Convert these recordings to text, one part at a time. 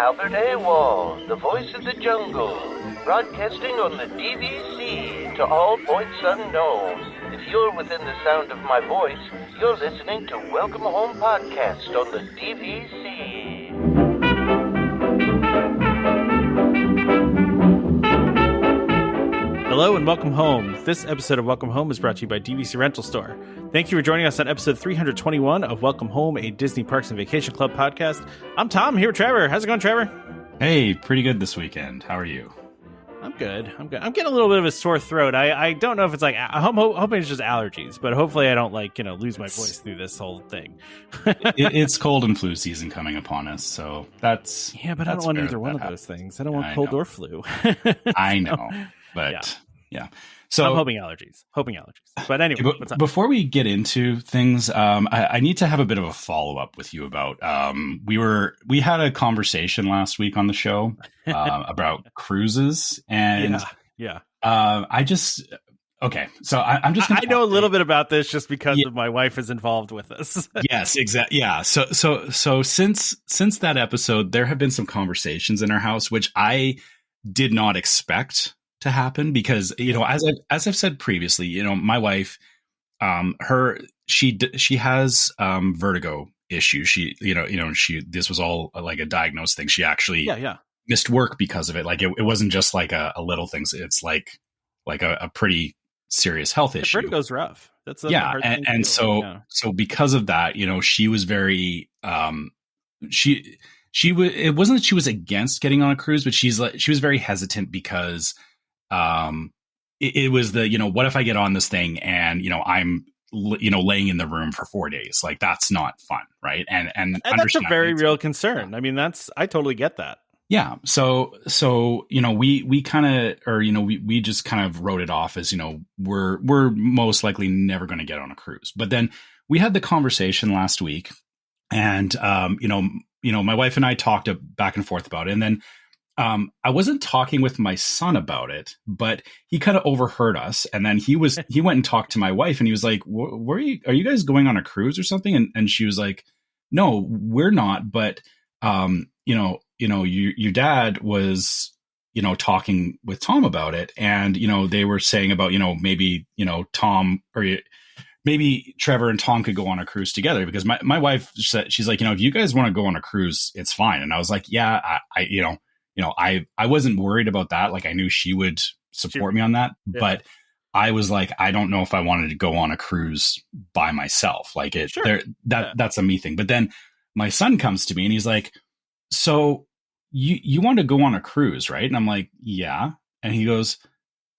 Albert Awol, the voice of the jungle, broadcasting on the DVC to all points unknown. If you're within the sound of my voice, you're listening to Welcome Home Podcast on the DVC. Hello and welcome home. This episode of Welcome Home is brought to you by DVC Rental Store. Thank you for joining us on episode 321 of Welcome Home, a Disney Parks and Vacation Club podcast. I'm Tom, here with Trevor. How's it going, Trevor? Hey, pretty good this weekend. How are you? I'm good. I'm getting a little bit of a sore throat. I don't know if it's like, I'm hoping it's just allergies, but hopefully I don't lose my voice through this whole thing. It's cold and flu season coming upon us, so that's... Yeah, but I don't want either one of those things. I don't want cold or flu. I know, but yeah. So I'm hoping allergies. But anyway, what's up? Before we get into things, I need to have a bit of a follow-up with you about we had a conversation last week on the show about cruises, and I'm just I know a little bit about this just because of my wife is involved with this. Yes, exactly. Yeah. So since that episode, there have been some conversations in our house which I did not expect to happen because, as I've said previously, my wife, she has vertigo issues. This was all like a diagnosed thing. She actually missed work because of it. Like it wasn't just like a little thing. It's like a pretty serious health issue. Vertigo's rough. That's so because of that, she was very it wasn't that she was against getting on a cruise, but she was very hesitant because it was what if I get on this thing and I'm laying in the room for 4 days? Like that's not fun, right? And that's a very real concern. I mean, I totally get that. Yeah. So we kind of, or we just kind of wrote it off as we're most likely never going to get on a cruise. But then we had the conversation last week, and my wife and I talked back and forth about it, and then I wasn't talking with my son about it, but he kind of overheard us. And then he went and talked to my wife, and he was like, are you guys going on a cruise or something? And she was like, no, we're not. But, your dad was, talking with Tom about it. And, they were saying about, maybe, Tom or maybe Trevor and Tom could go on a cruise together, because my wife said, she's like, if you guys want to go on a cruise, it's fine. And I was like, yeah, I wasn't worried about that. Like I knew she would support me on that, but I was like, I don't know if I wanted to go on a cruise by myself. Like that's a me thing. But then my son comes to me and he's like, so you want to go on a cruise, right? And I'm like, yeah. And he goes,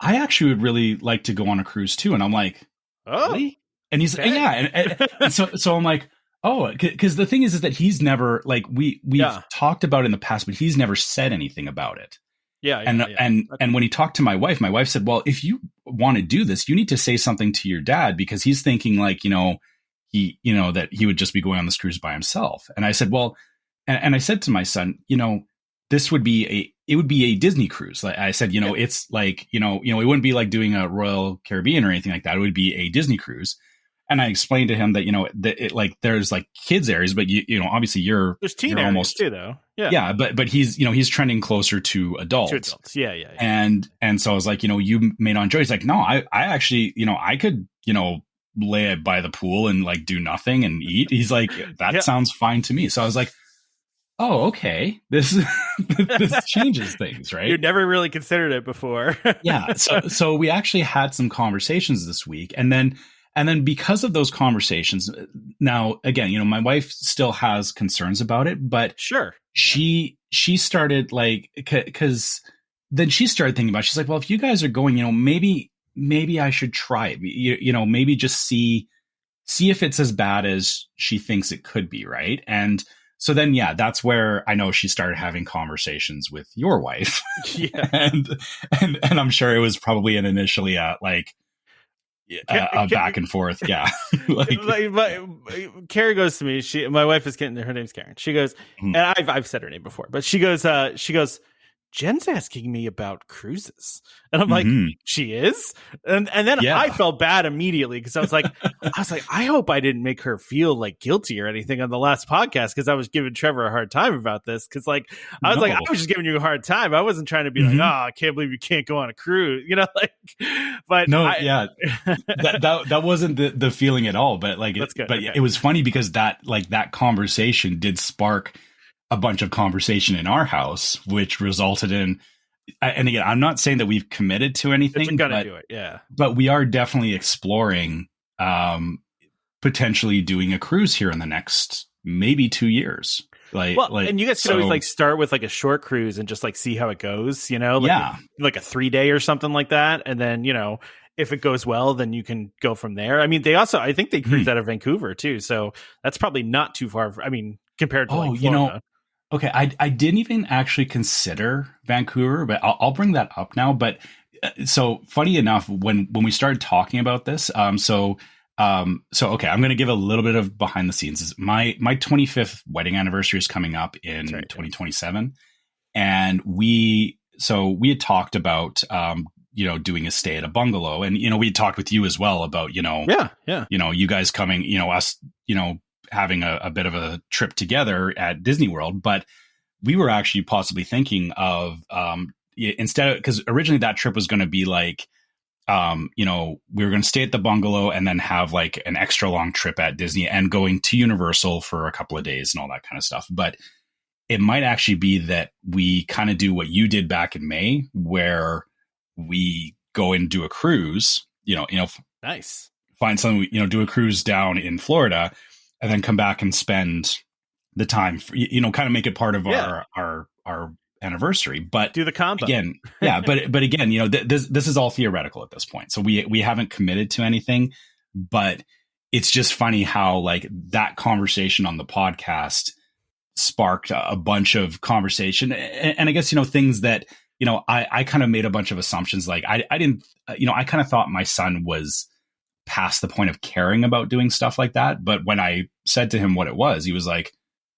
I actually would really like to go on a cruise too. And I'm like, oh, really? And he's like, yeah. And so I'm like, oh, because the thing is that he's never, like, we've talked about it in the past, but he's never said anything about it. And when he talked to my wife said, well, if you want to do this, you need to say something to your dad, because he's thinking like, that he would just be going on this cruise by himself. And I said, well, and I said to my son, this would be a Disney cruise. Like I said, it's like, it wouldn't be like doing a Royal Caribbean or anything like that. It would be a Disney cruise. And I explained to him that, there's like kids areas, but obviously there's teen areas almost too, though. Yeah. But he's trending closer to adults. Yeah. And so I was like, you may not enjoy it. He's like, no, I actually, I could, lay it by the pool and like do nothing and eat. He's like, that sounds fine to me. So I was like, oh, okay. This changes things, right? You'd never really considered it before. Yeah. So we actually had some conversations this week, and then because of those conversations, now again, my wife still has concerns about it, but she started like, because then she started thinking about it. She's like, well, if you guys are going, maybe I should try it. Maybe just see if it's as bad as she thinks it could be, right? And so then, that's where I know she started having conversations with your wife. Yeah. and I'm sure it was probably initially a back and forth. Yeah. Carrie goes to me. My wife is her name's Karen. She goes, and I've said her name before, but she goes, Jen's asking me about cruises. And I'm like, Mhm. she is? And then Yeah. I felt bad immediately because I was like, I hope I didn't make her feel like guilty or anything on the last podcast because I was giving Trevor a hard time about this. Because I was just giving you a hard time. I wasn't trying to be like, I can't believe you can't go on a cruise, but no, that wasn't the feeling at all. But like, that's good. But okay. it was funny because that conversation did spark a bunch of conversation in our house, which resulted in, and again, I'm not saying that we've committed to anything, You're gonna do it, yeah. But we are definitely exploring potentially doing a cruise here in the next maybe 2 years. And you guys could always like start with like a short cruise and just like see how it goes, like a 3-day or something like that, and then if it goes well, then you can go from there. I mean, I think they cruise out of Vancouver too, so that's probably not too far. Compared to like Florida. Okay, I didn't even actually consider Vancouver, but I'll bring that up now. But so funny enough, when we started talking about this, okay, I'm going to give a little bit of behind the scenes. My 25th wedding anniversary is coming up in 2027, and we had talked about doing a stay at a bungalow, and we had talked with you as well about you guys coming, us having a bit of a trip together at Disney World. But we were actually possibly thinking of instead of, because originally that trip was going to be like we were going to stay at the bungalow and then have like an extra long trip at Disney and going to Universal for a couple of days and all that kind of stuff. But it might actually be that we kind of do what you did back in May, where we go and do a cruise, nice, find something, do a cruise down in Florida, and then come back and spend the time, kind of make it part of our anniversary. But do the combo again. But again, this is all theoretical at this point. So we haven't committed to anything, but it's just funny how like that conversation on the podcast sparked a bunch of conversation. And I guess, things that, I kind of made a bunch of assumptions. Like I didn't, I kind of thought my son was past the point of caring about doing stuff like that. But when I said to him what it was, he was like,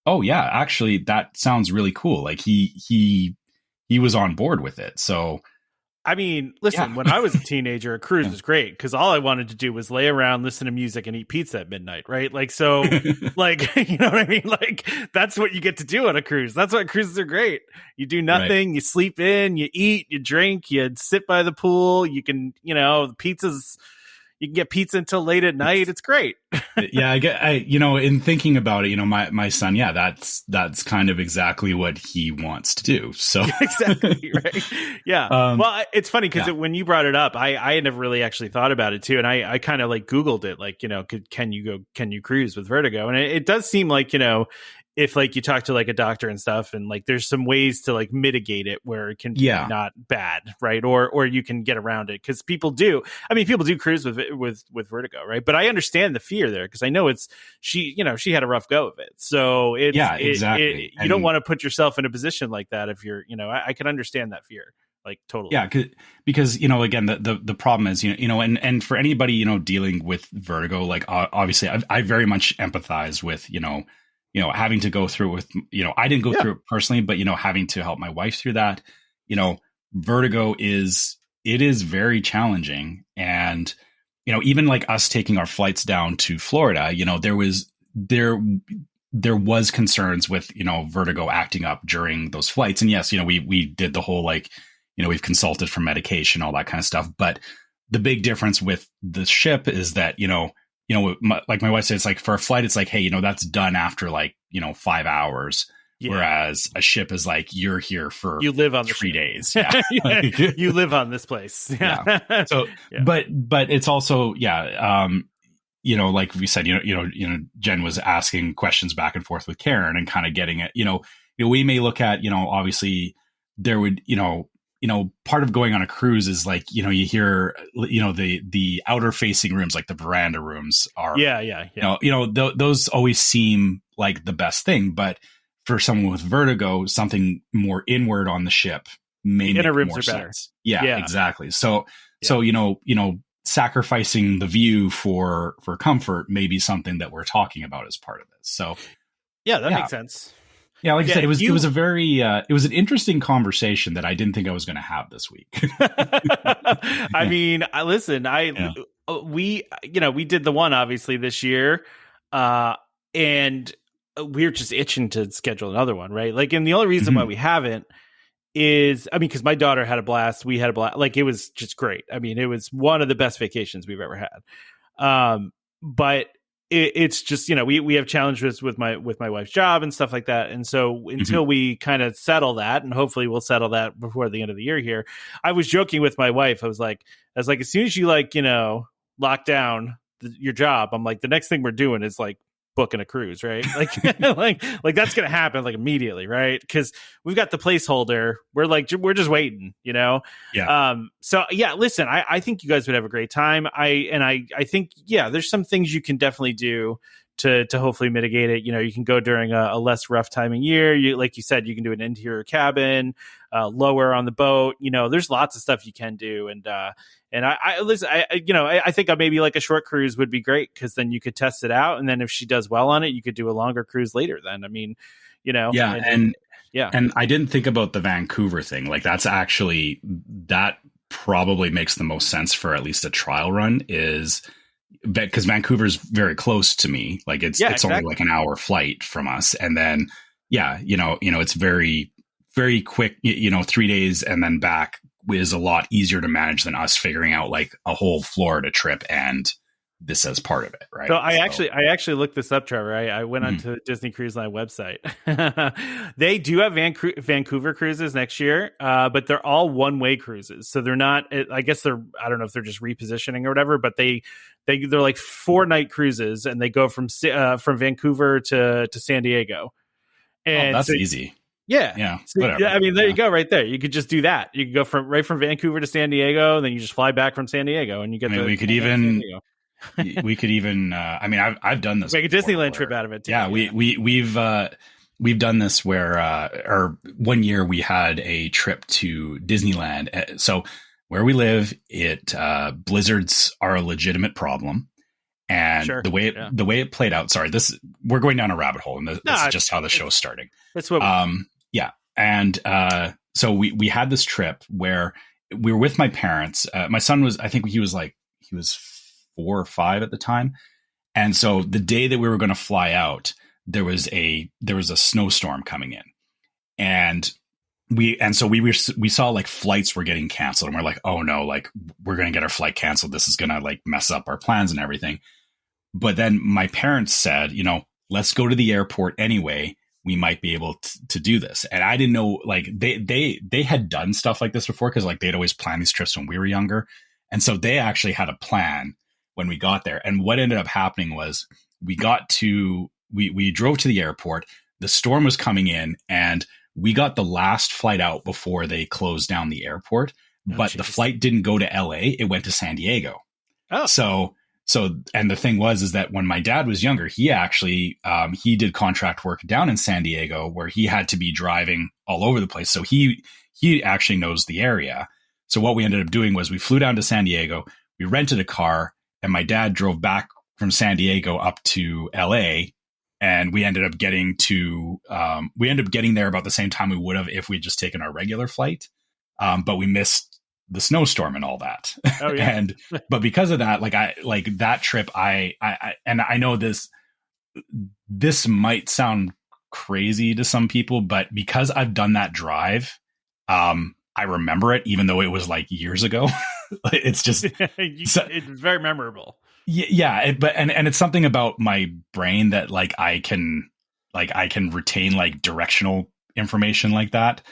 oh yeah, actually that sounds really cool. Like he was on board with it. So I mean, listen, when I was a teenager, a cruise was great because all I wanted to do was lay around, listen to music, and eat pizza at midnight, right? Like, so, like, you know what I mean? Like, that's what you get to do on a cruise. That's why cruises are great. You do nothing, you sleep in, you eat, you drink, you sit by the pool. You can, you can get pizza until late at night. It's great. Yeah, in thinking about it, my son, that's kind of exactly what he wants to do. So exactly right. Yeah. Well, it's funny because when you brought it up, I had never really actually thought about it too, and I kind of like Googled it, like can you cruise with vertigo? And it does seem like if like you talk to like a doctor and stuff, and like there's some ways to like mitigate it where it can be not bad, right? Or you can get around it because people do cruise with vertigo, right? But I understand the fear there because I know she had a rough go of it. So exactly. You don't want to put yourself in a position like that if you're I can understand that fear. Like totally. Yeah. Because, again, the problem is, and for anybody, dealing with vertigo, like obviously I very much empathize with, having to go through with, I didn't go through it personally, but, having to help my wife through that, vertigo is very challenging. And, even like us taking our flights down to Florida, there was concerns with, vertigo acting up during those flights. And yes, we did the whole, like, we've consulted for medication, all that kind of stuff. But the big difference with the ship is that, like my wife said, it's like for a flight, it's like, hey, that's done after like, 5 hours. Yeah. Whereas a ship is like, you're here for you live on 3 days. Yeah. You live on this place. Yeah. So, but it's also, like we said, Jen was asking questions back and forth with Karen and kind of getting it, we may look at, obviously there would, part of going on a cruise is like, you hear, the outer facing rooms, like the veranda rooms are, those always seem like the best thing. But for someone with vertigo, something more inward on the ship may make more sense. Better. Yeah, exactly. So, sacrificing the view for comfort may be something that we're talking about as part of this. So, that makes sense. Yeah, like I said, it was a very it was an interesting conversation that I didn't think I was going to have this week. I mean, listen, we did the one obviously this year, and we're just itching to schedule another one, right? Like, and the only reason why we haven't is, I mean, because my daughter had a blast, we had a blast, like it was just great. I mean, it was one of the best vacations we've ever had. But it's just, we have challenges with my wife's job and stuff like that, and so until we kind of settle that, and hopefully we'll settle that before the end of the year here. I was joking with my wife. I was like, as soon as you lock down your job, I'm like, the next thing we're doing is like booking a cruise, right? Like like that's gonna happen like immediately, right? Because we've got the placeholder. We're just waiting, so yeah, listen, I think you guys would have a great time. I think there's some things you can definitely do to hopefully mitigate it. You can go during a less rough time of year. Like you said, you can do an interior cabin, lower on the boat. There's lots of stuff you can do, and I listen. I think maybe like a short cruise would be great, because then you could test it out, and then if she does well on it, you could do a longer cruise later. Then and I didn't think about the Vancouver thing. Like that probably makes the most sense for at least a trial run, is because Vancouver's very close to me. Like it's only like an hour flight from us, and then it's very, very quick. 3 days and then back is a lot easier to manage than us figuring out like a whole Florida trip and this as part of it, right? So I actually looked this up, Trevor. I went onto the Disney Cruise Line website. They do have Vancouver cruises next year, but they're all one-way cruises. So they're not. I guess I don't know if they're just repositioning or whatever. But they're like 4-night cruises, and they go from Vancouver to San Diego. And that's easy. Yeah. So, whatever. I mean, there you go, right there. You could just do that. You could go from Vancouver to San Diego, and then you just fly back from San Diego, and you get. We could even. I mean, I've done this. Make a Disneyland trip out of it too. Yeah, we've done this where, or one year we had a trip to Disneyland. So where we live, blizzards are a legitimate problem. And the way it played out, sorry, we're going down a rabbit hole, and this is just how the show's starting. That's what. And so we had this trip where we were with my parents. My son was, I think he was 4 or 5 at the time, and so the day that we were going to fly out, there was a snowstorm coming in, and we saw like flights were getting canceled, and we're like, oh no, like we're going to get our flight canceled. This is going to like mess up our plans and everything. But then my parents said, let's go to the airport anyway. We might be able to do this. And I didn't know, like they had done stuff like this before, because like they'd always planned these trips when we were younger. And so they actually had a plan when we got there. And what ended up happening was we drove to the airport. The storm was coming in, and we got the last flight out before they closed down the airport. But the flight didn't go to LA. It went to San Diego. Oh, so, and the thing was that when my dad was younger, he actually, he did contract work down in San Diego, where he had to be driving all over the place. So he actually knows the area. So what we ended up doing was we flew down to San Diego, we rented a car, and my dad drove back from San Diego up to LA. And we ended up getting there about the same time we would have if we'd just taken our regular flight. But we missed the snowstorm and all that. Oh, yeah. But because of that, that trip, I know this might sound crazy to some people, but because I've done that drive, I remember it, even though it was like years ago. It's just, it's very memorable. Yeah. But it's something about my brain that I can retain like directional information like that.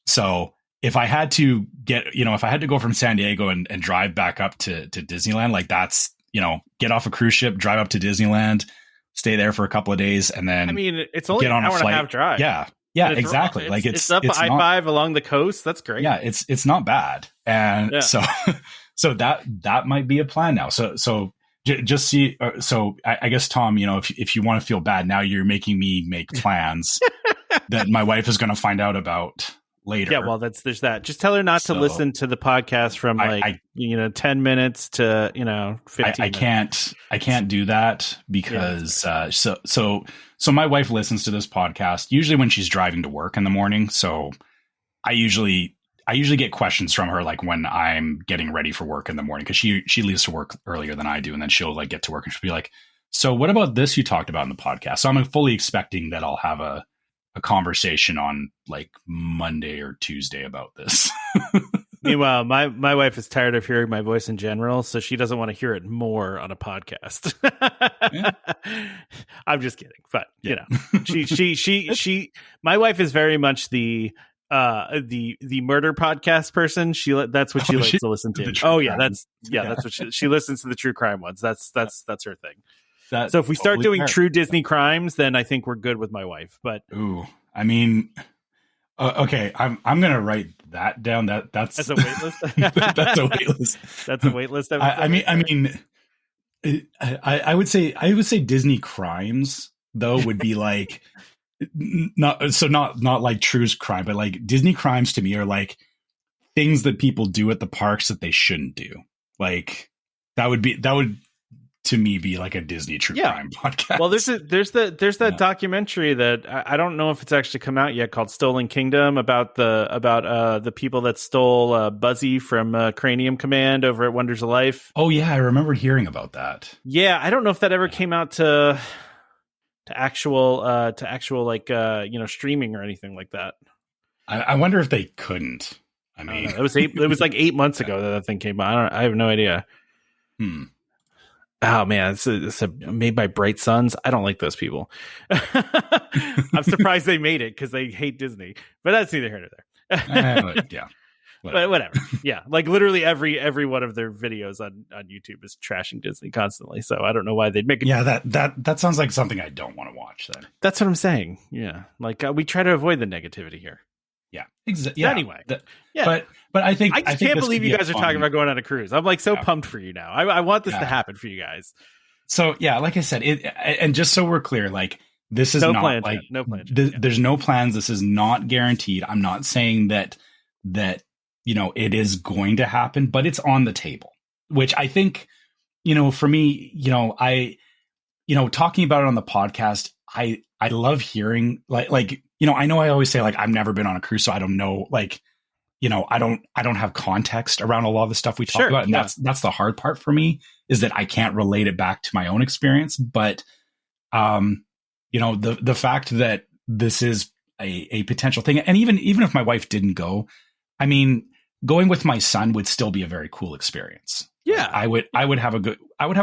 So if I had to go from San Diego and drive back up to Disneyland, like that's, get off a cruise ship, drive up to Disneyland, stay there for a couple of days, and then it's only an hour and a half drive. Yeah, exactly. It's up I-5 along the coast. That's great. Yeah, it's not bad. And so that might be a plan now. So just see. So I guess, Tom, if you want to feel bad now, you're making me make plans that my wife is going to find out about later. Yeah, well, there's that. Just tell her not to listen to the podcast from 10 minutes to 15 minutes. I can't do that because so my wife listens to this podcast usually when she's driving to work in the morning. So I usually get questions from her like when I'm getting ready for work in the morning, because she leaves to work earlier than I do, and then she'll like get to work and she'll be like, so what about this you talked about in the podcast? So I'm fully expecting that I'll have a conversation on like Monday or Tuesday about this. Meanwhile, my wife is tired of hearing my voice in general, so she doesn't want to hear it more on a podcast. Yeah. I'm just kidding, but she my wife is very much the murder podcast person. That's what she likes to listen to. That's what she listens to, the true crime ones. That's her thing. So if we start doing true Disney crimes, then I think we're good with my wife. But I mean, okay, I'm gonna write that down. That's a wait list. That's a wait list. That's a wait list. I would say Disney crimes though would be like not like true crime, but like Disney crimes to me are like things that people do at the parks that they shouldn't do. Like that would to me be like a Disney true crime podcast. Well, there's that documentary that I don't know if it's actually come out yet, called Stolen Kingdom, about the people that stole Buzzy from Cranium Command over at Wonders of Life. Oh yeah, I remember hearing about that. Yeah, I don't know if that ever came out to actual like streaming or anything like that. I wonder if they couldn't. I mean, it was like 8 months ago that thing came out. I have no idea. Oh man, it's made by Bright Suns. I don't like those people. I'm surprised they made it because they hate Disney, but that's neither here nor there. Yeah, but whatever. Yeah, like literally every one of their videos on YouTube is trashing Disney constantly. So I don't know why they'd make it. Yeah, that sounds like something I don't want to watch. Then that's what I'm saying. Yeah, like we try to avoid the negativity here. Yeah, exactly. Yeah. Anyway, but I think I can't believe you guys are talking about going on a cruise. I'm like so pumped for you now. I want this to happen for you guys. So yeah, like I said, and just so we're clear, like this is no not plans, like no plans. There's no plans. This is not guaranteed. I'm not saying that it is going to happen, but it's on the table. Which I think for me, I talking about it on the podcast, I love hearing like I know I always say like I've never been on a cruise, so I don't know like I don't have context around a lot of the stuff we talk about, and that's the hard part for me, is that I can't relate it back to my own experience. But the fact that this is a potential thing, and even if my wife didn't go, I mean, going with my son would still be a very cool experience. Yeah, I would have a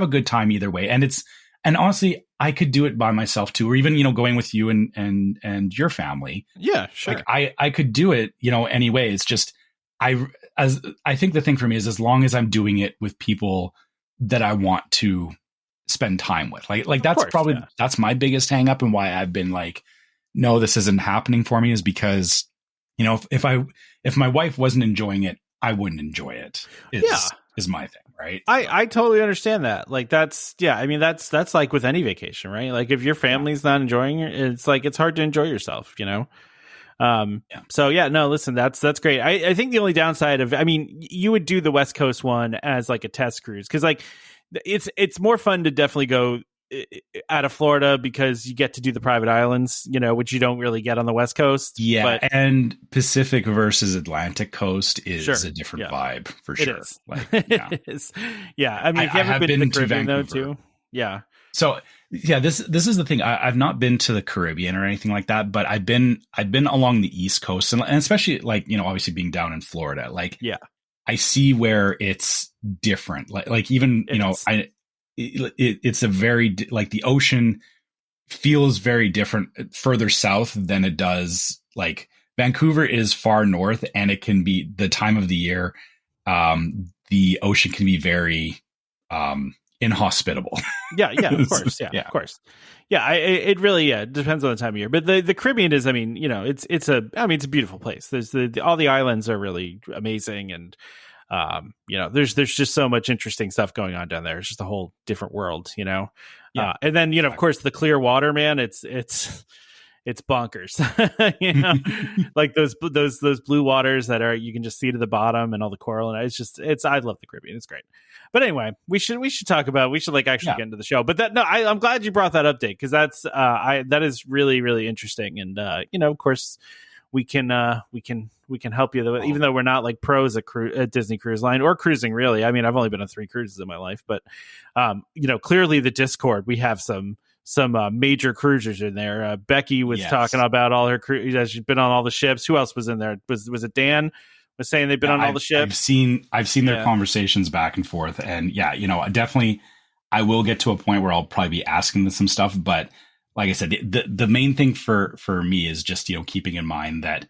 good time either way, and honestly, I could do it by myself too, or even going with you and your family. Yeah, sure. Like I could do it, anyway. It's just I think the thing for me is, as long as I'm doing it with people that I want to spend time with, like that's that's my biggest hang up, and why I've been like, no, this isn't happening for me, is because if my wife wasn't enjoying it, I wouldn't enjoy it. Is my thing, right? I totally understand that. Like that's like with any vacation, right? Like if your family's not enjoying it, it's like it's hard to enjoy yourself, So yeah, no, listen, that's great. I think the only downside of, you would do the West Coast one as like a test cruise, because like it's more fun to definitely go out of Florida, because you get to do the private islands, which you don't really get on the West Coast. Yeah, and Pacific versus Atlantic coast is a different vibe for sure. It is. It is. Yeah, have you ever been to the Caribbean though too? Yeah. So yeah, this is the thing. I've not been to the Caribbean or anything like that, but I've been along the East Coast, and especially like obviously being down in Florida, like I see where it's different. Like even it's a very like the ocean feels very different further south than it does. Like Vancouver is far north, and it can be the time of the year. The ocean can be very inhospitable. Yeah, of course. Yeah, of course. Yeah, it really depends on the time of year. But the Caribbean is, it's a beautiful place. There's all the islands are really amazing, and there's just so much interesting stuff going on down there. It's just a whole different world, and then of course the clear water, man. It's it's bonkers. You know, like those blue waters that are, you can just see to the bottom, and all the coral, and I love the Caribbean. It's great. But anyway, we should talk about, like actually get into the show. But I'm glad you brought that update, because that is really, really interesting. And you know, of course, we can help you, even though we're not like pros at Disney Cruise Line or cruising, really. I mean, I've only been on 3 cruises in my life, but you know, clearly the Discord, we have some major cruisers in there. Becky was talking about all her cruises. She's been on all the ships. Who else was in there? Was it Dan was saying they've been on all the ships? I've seen their conversations back and forth, and you know, definitely I will get to a point where I'll probably be asking them some stuff. But like I said, the main thing for me is just, you know, keeping in mind that,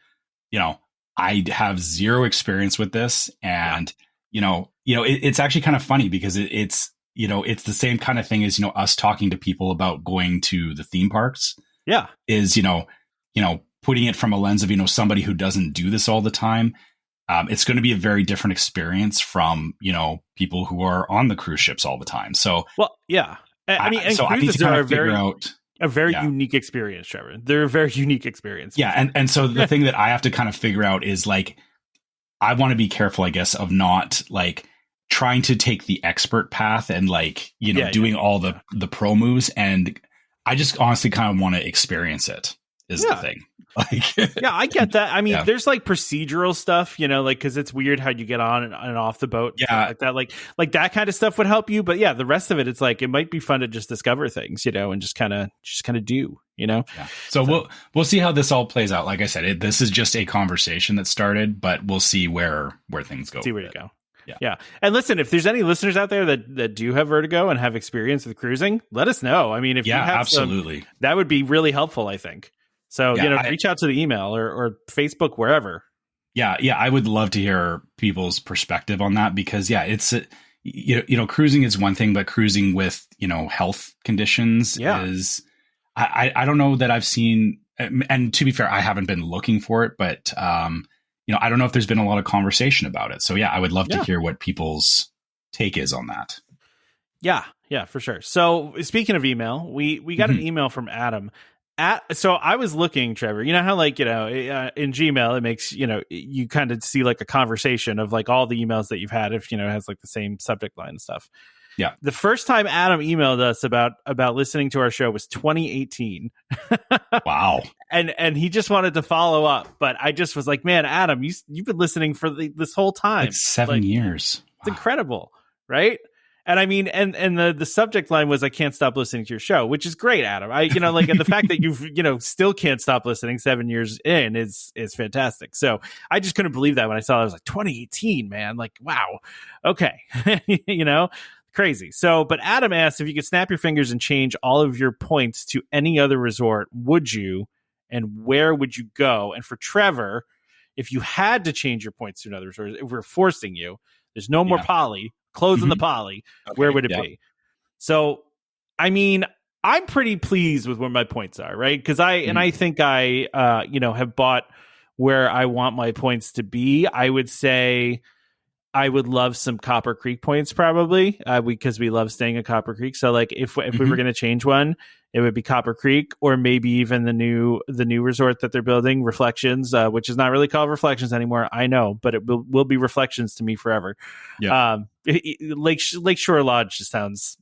you know, I have zero experience with this, and you know, it's actually kind of funny because it's you know, it's the same kind of thing as, you know, us talking to people about going to the theme parks. Yeah. Is, you know, putting it from a lens of, you know, somebody who doesn't do this all the time. It's going to be a very different experience from, you know, people who are on the cruise ships all the time. So, well, yeah. I mean, and so I need to kind of figure out a very unique experience, Trevor. They're a very unique experience. Yeah. And so the thing that I have to kind of figure out is, like, I want to be careful, I guess, of not like trying to take the expert path and, like, you know, doing all the pro moves. And I just honestly kind of want to experience it is the thing. Like, yeah, I get that. I mean, there's like procedural stuff, you know, like, cause it's weird how you get on and off the boat. Yeah. Like that, like that kind of stuff would help you. But yeah, the rest of it, it's like, it might be fun to just discover things, you know, and just kind of do, you know? Yeah. So we'll see how this all plays out. Like I said, this is just a conversation that started, but we'll see where things go. See where you go. Yeah. And listen, if there's any listeners out there that do have vertigo and have experience with cruising, let us know. I mean, if you have absolutely, that would be really helpful, I think. So, you know, reach out to the email or Facebook, wherever. Yeah. I would love to hear people's perspective on that, because it's, you know, cruising is one thing, but cruising with, you know, health conditions is, I don't know that I've seen, and to be fair, I haven't been looking for it, but, you know, I don't know if there's been a lot of conversation about it. So yeah, I would love to hear what people's take is on that. Yeah, for sure. So speaking of email, we got an email from Adam. So I was looking, Trevor, you know how, like, you know, in Gmail, it makes, you know, you kind of see like a conversation of like all the emails that you've had, if, you know, it has like the same subject line and stuff. Yeah. The first time Adam emailed us about listening to our show was 2018. Wow. And he just wanted to follow up, but I just was like, man, Adam, you've been listening for this whole time. It's 7 years. Wow. It's incredible. Right. And I mean, and the subject line was, I can't stop listening to your show, which is great, Adam. You know, like, and the fact that you've, you know, still can't stop listening 7 years in is fantastic. So I just couldn't believe that when I saw it. I was like, 2018, man, like, wow. Okay. You know, crazy. So, but Adam asked, if you could snap your fingers and change all of your points to any other resort, would you? And where would you go? And for Trevor, if you had to change your points to another resort, if we're forcing you, there's no more poly, closing the poly, where would it be? So, I mean, I'm pretty pleased with where my points are, right? Because I think I, you know, have bought where I want my points to be. I would say I would love some Copper Creek points, probably, because we love staying at Copper Creek. So, like, if we were going to change one, it would be Copper Creek, or maybe even the new resort that they're building, Reflections, which is not really called Reflections anymore. I know, but it will be Reflections to me forever. Yeah. Lakeshore Lodge just sounds,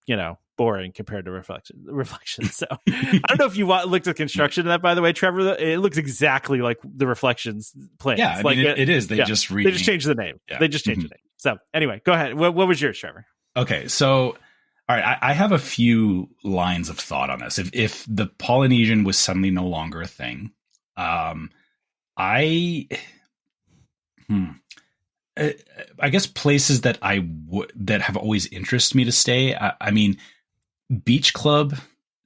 you know, boring compared to Reflections. So I don't know if you looked at construction of that, by the way, Trevor. It looks exactly like the Reflections plans. Yeah, I mean, it is. They just changed the name. Yeah. They just changed the name. So anyway, go ahead. What was yours, Trevor? Okay, so all right, I have a few lines of thought on this. If the Polynesian was suddenly no longer a thing, I guess places that that have always interested me to stay. I mean, Beach Club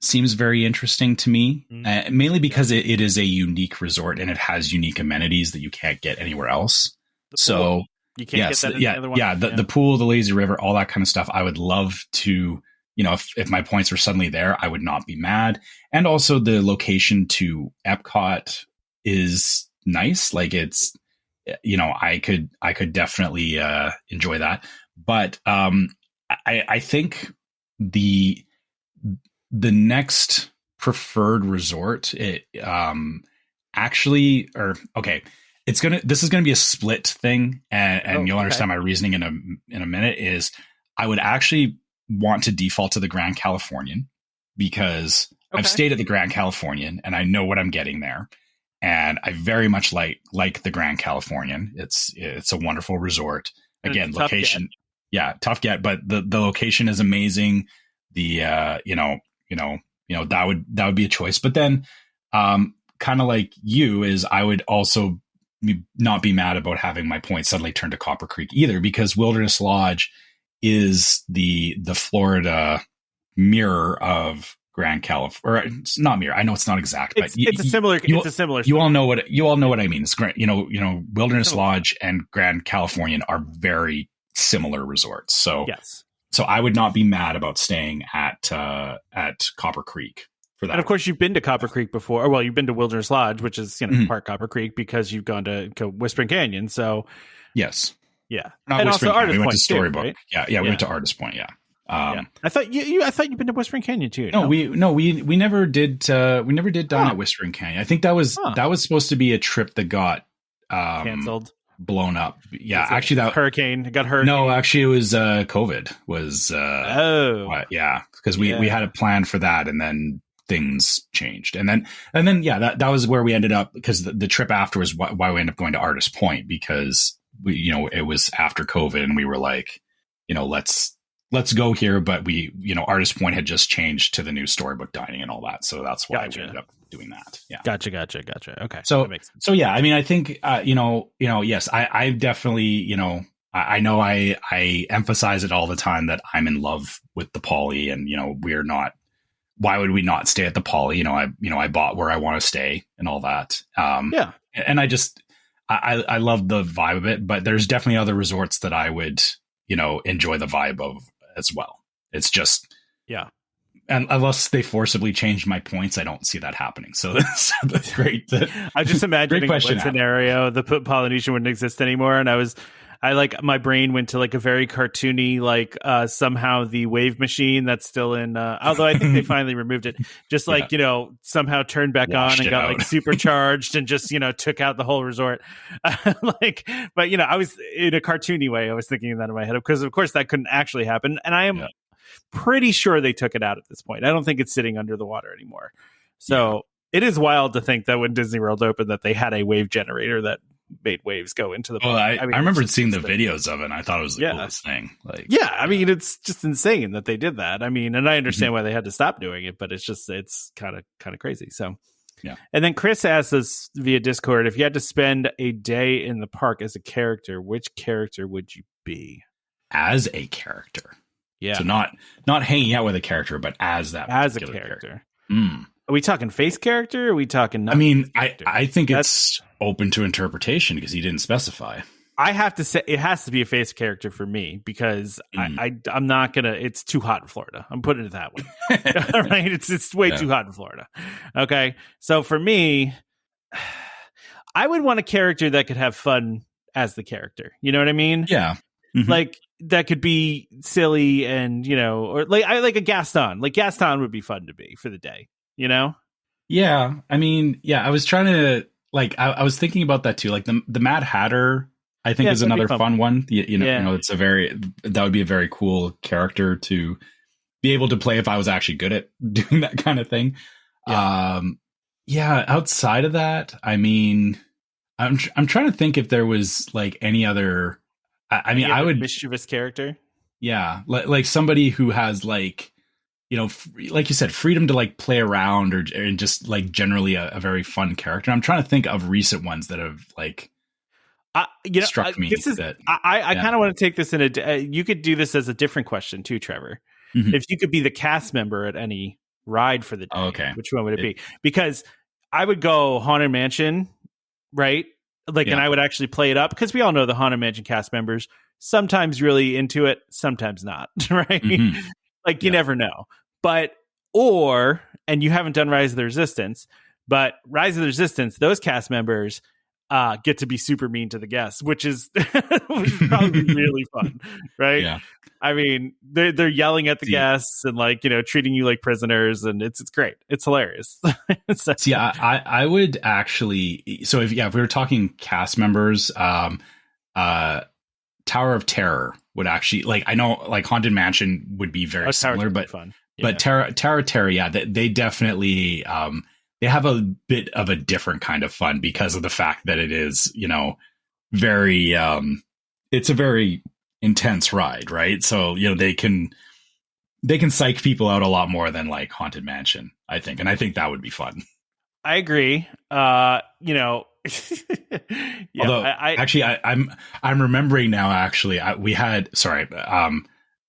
seems very interesting to me, mainly because it is a unique resort and it has unique amenities that you can't get anywhere else. So you can't get that in the other one. The pool, the lazy river, all that kind of stuff. I would love to, you know, if my points were suddenly there, I would not be mad. And also the location to Epcot is nice. Like, it's, you know, I could definitely enjoy that. But I think the next preferred resort, actually, or okay, this is gonna be a split thing, and you'll understand my reasoning in a minute. Is I would actually want to default to the Grand Californian because I've stayed at the Grand Californian and I know what I'm getting there, and I very much like the Grand Californian. It's a wonderful resort. Again, location, tough get, but the location is amazing. The that would be a choice, but then kind of like you is I would also not be mad about having my points suddenly turn to Copper Creek either, because Wilderness Lodge is the Florida mirror of Grand California, or it's not mirror. I know it's not exact, but it's a similar. You all know what I mean. It's great. Wilderness Lodge and Grand Californian are very similar resorts. So yes. So I would not be mad about staying at Copper Creek for that. And of course, you've been to Copper Creek before. Or, well, you've been to Wilderness Lodge, which is part Copper Creek, because you've gone to Whispering Canyon. So yes, yeah, not and Whispering also Canyon. We went to Storybook. Storybook. Right? Yeah, we went to Artist Point. Yeah. I thought you've been to Whispering Canyon too. No, we never did. We never did dine at Whispering Canyon. I think that was supposed to be a trip that got canceled, blown up. Yeah, actually, that hurricane got hurt. No, actually, it was COVID. Was because we had a plan for that, and then things changed, and then that was where we ended up, because the trip after was why we ended up going to Artist Point, because it was after COVID, and we were like, let's go here, but Artist Point had just changed to the new Storybook dining and all that, so that's why we ended up doing that. Yeah, gotcha. Okay, so yeah, I mean, I think yes, I definitely I know I emphasize it all the time that I'm in love with the Poly, and we're not. Why would we not stay at the Poly? I bought where I want to stay and all that. And I love the vibe of it, but there's definitely other resorts that I would enjoy the vibe of as well. It's just and unless they forcibly change my points, I don't see that happening. So that's great. I just imagining one scenario, the Polynesian wouldn't exist anymore, and my brain went to like a very cartoony, like somehow the wave machine that's still in, although I think they finally removed it, just like, somehow turned back on and got like supercharged and just, took out the whole resort. But I was in a cartoony way. I was thinking of that in my head, because of course that couldn't actually happen. And I am pretty sure they took it out at this point. I don't think it's sitting under the water anymore. So it is wild to think that when Disney World opened, that they had a wave generator that made waves go into the. Well, I remember seeing the videos of it, and I thought it was the coolest thing. I mean, it's just insane that they did that. I mean, and I understand why they had to stop doing it, but it's kind of crazy. So, yeah. And then Chris asked us via Discord, if you had to spend a day in the park as a character, which character would you be? As a character, yeah. So not hanging out with a character, but as a character. Are we talking face character? Or are we talking? I mean, I think it's open to interpretation because he didn't specify. I have to say it has to be a face character for me, because I'm not gonna. It's too hot in Florida. I'm putting it that way. All right, it's way too hot in Florida. Okay, so for me, I would want a character that could have fun as the character. You know what I mean? Yeah. Mm-hmm. Like that could be silly, and or like I like a Gaston. Like Gaston would be fun to be for the day. Yeah. I mean, I was trying to I was thinking about that too. Like the Mad Hatter, I think is another fun one. It's that would be a very cool character to be able to play if I was actually good at doing that kind of thing. Outside of that, I mean, I'm trying to think if there was like any other. I mean, I would mischievous character. Yeah, like somebody who has like you said, freedom to like play around and just like generally a very fun character. I'm trying to think of recent ones that have like struck me. I kind of want to take this in you could do this as a different question too, Trevor. Mm-hmm. If you could be the cast member at any ride for the day, which one would it be? Because I would go Haunted Mansion, right? And I would actually play it up, because we all know the Haunted Mansion cast members sometimes really into it, sometimes not, right? Mm-hmm. Like you never know. And you haven't done Rise of the Resistance, but Rise of the Resistance, those cast members get to be super mean to the guests, which is probably really fun, right? Yeah. I mean, they're yelling at the guests and like, treating you like prisoners, and it's great. It's hilarious. See, I would actually. So if we were talking cast members, Tower of Terror would actually, like, I know like Haunted Mansion would be very similar, but fun. But Tower of Terror, yeah, they definitely they have a bit of a different kind of fun because of the fact that it is, very it's a very intense ride, right? So they can psych people out a lot more than like Haunted Mansion, I think, and I think that would be fun. I agree. Yeah, although I'm remembering now. Actually, I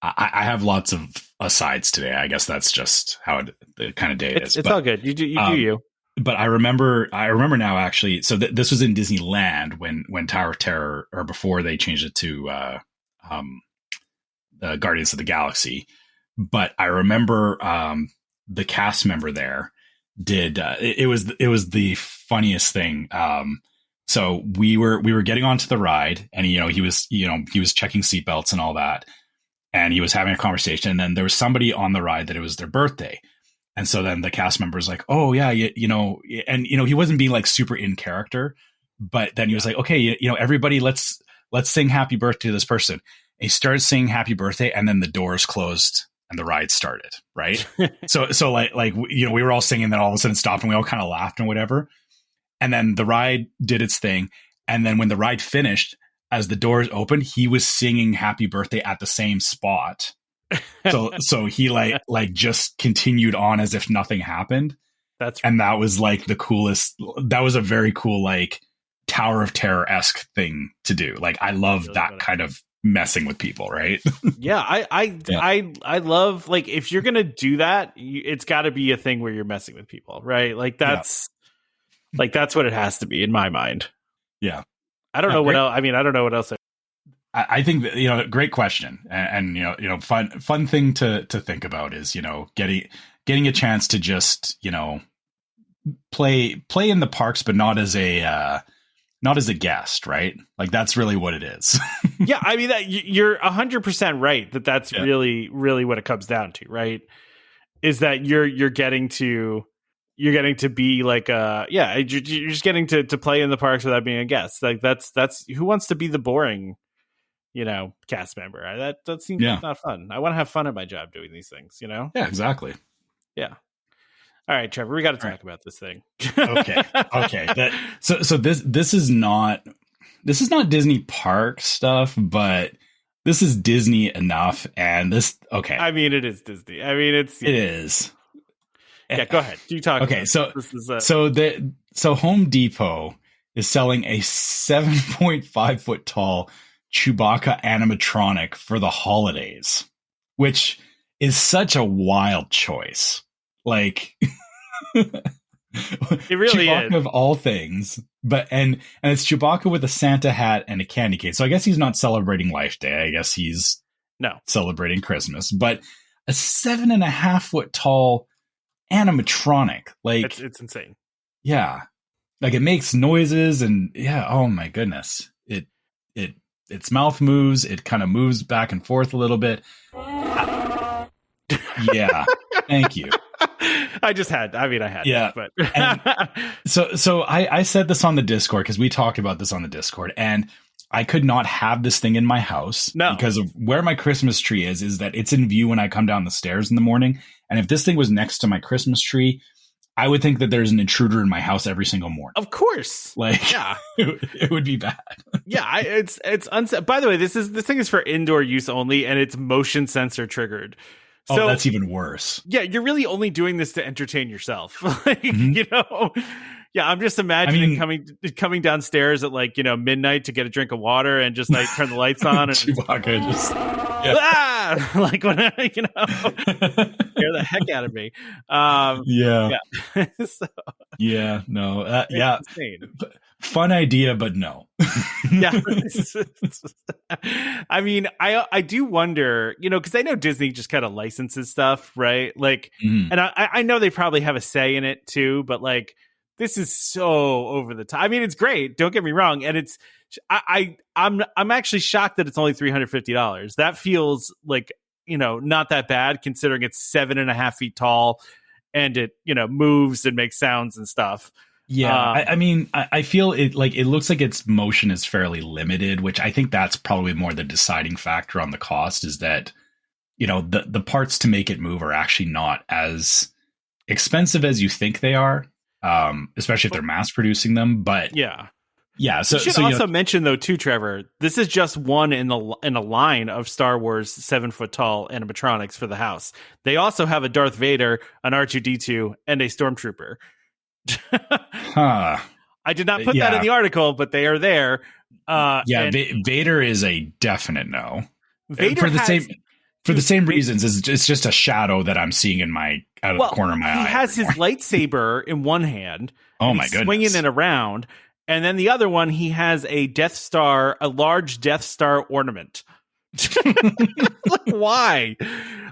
have lots of asides today. I guess that's just how the kind of day it is. It's all good. You do you. But I remember now actually. So this was in Disneyland when Tower of Terror, or before they changed it to Guardians of the Galaxy. But I remember the cast member there did it was the funniest thing. So we were getting onto the ride, and he was checking seatbelts and all that, and he was having a conversation, and then there was somebody on the ride that it was their birthday. And so then the cast member was like, oh yeah, and he wasn't being like super in character, but then he was like, okay, everybody, let's sing happy birthday to this person. And he started singing happy birthday, and then the doors closed and the ride started, right? so like we were all singing, then all of a sudden it stopped, and we all kind of laughed and whatever. And then the ride did its thing, and then when the ride finished, as the doors opened, he was singing happy birthday at the same spot. So he like just continued on as if nothing happened. And that was like the coolest. That was a very cool, like, Tower of Terror-esque thing to do. Like, I love really that kind of messing with people, right? Yeah, I love, like, if you're gonna do that, it's got to be a thing where you're messing with people, right? Like that's that's what it has to be in my mind. Yeah, I don't know what else. I mean, I don't know what else. I think that, great question, and fun thing to think about is getting a chance to just play in the parks, but not as a guest, right? Like, that's really what it is. Yeah, I mean, that you're 100% right. That's really what it comes down to, right? Is that you're getting to be like you're just getting to play in the parks without being a guest. Like that's who wants to be the boring cast member? That seems not fun. I want to have fun at my job doing these things, Yeah, exactly. Yeah. All right, Trevor, we got to talk about this thing. Okay. So this is not Disney park stuff, but this is Disney enough, and this. Okay. I mean, it is Disney. I mean, it is. Yeah, go ahead. You talk. Okay, so Home Depot is selling a 7.5 foot tall Chewbacca animatronic for the holidays, which is such a wild choice. Like, it really Chewbacca is, of all things. But and it's Chewbacca with a Santa hat and a candy cane. So I guess he's not celebrating Life Day. I guess he's celebrating Christmas. But a 7.5 foot tall animatronic, like, it's insane. Yeah, like, it makes noises, and oh my goodness, its mouth moves. It kind of moves back and forth a little bit. Yeah, thank you. I had. Yeah, but so I said this on the Discord, because we talked about this on the Discord, and I could not have this thing in my house because of where my Christmas tree is that it's in view when I come down the stairs in the morning. And if this thing was next to my Christmas tree, I would think that there's an intruder in my house every single morning. Of course. Like, yeah, it would be bad. Yeah, it's by the way, this thing is for indoor use only, and it's motion sensor triggered. So, that's even worse. Yeah, you're really only doing this to entertain yourself. Like, yeah, I'm just imagining coming downstairs at like, midnight to get a drink of water and just like turn the lights on and Chewbacca just like, when scare the heck out of me. Insane. Fun idea, but no. Yeah. I mean, I do wonder, because I know Disney just kind of licenses stuff, right? Like, and I know they probably have a say in it too, but like, this is so over the top. I mean, it's great. Don't get me wrong. And it's, I'm actually shocked that it's only $350. That feels like, not that bad considering it's 7.5 feet tall and it, moves and makes sounds and stuff. Yeah. I feel it looks like its motion is fairly limited, which I think that's probably more the deciding factor on the cost is that, the parts to make it move are actually not as expensive as you think they are. Especially if they're mass producing them, but yeah. So you should also mention though too, Trevor, this is just one in a line of Star Wars 7-foot tall animatronics for the house. They also have a Darth Vader, an R2-D2, and a Stormtrooper. I did not put that in the article, but they are there. Vader is a definite no. Vader for the same reasons. It's just a shadow that I'm seeing out of the corner of my eye. He has his lightsaber in one hand. Oh my goodness. Swinging it around. And then the other one, he has a large Death Star ornament. Why?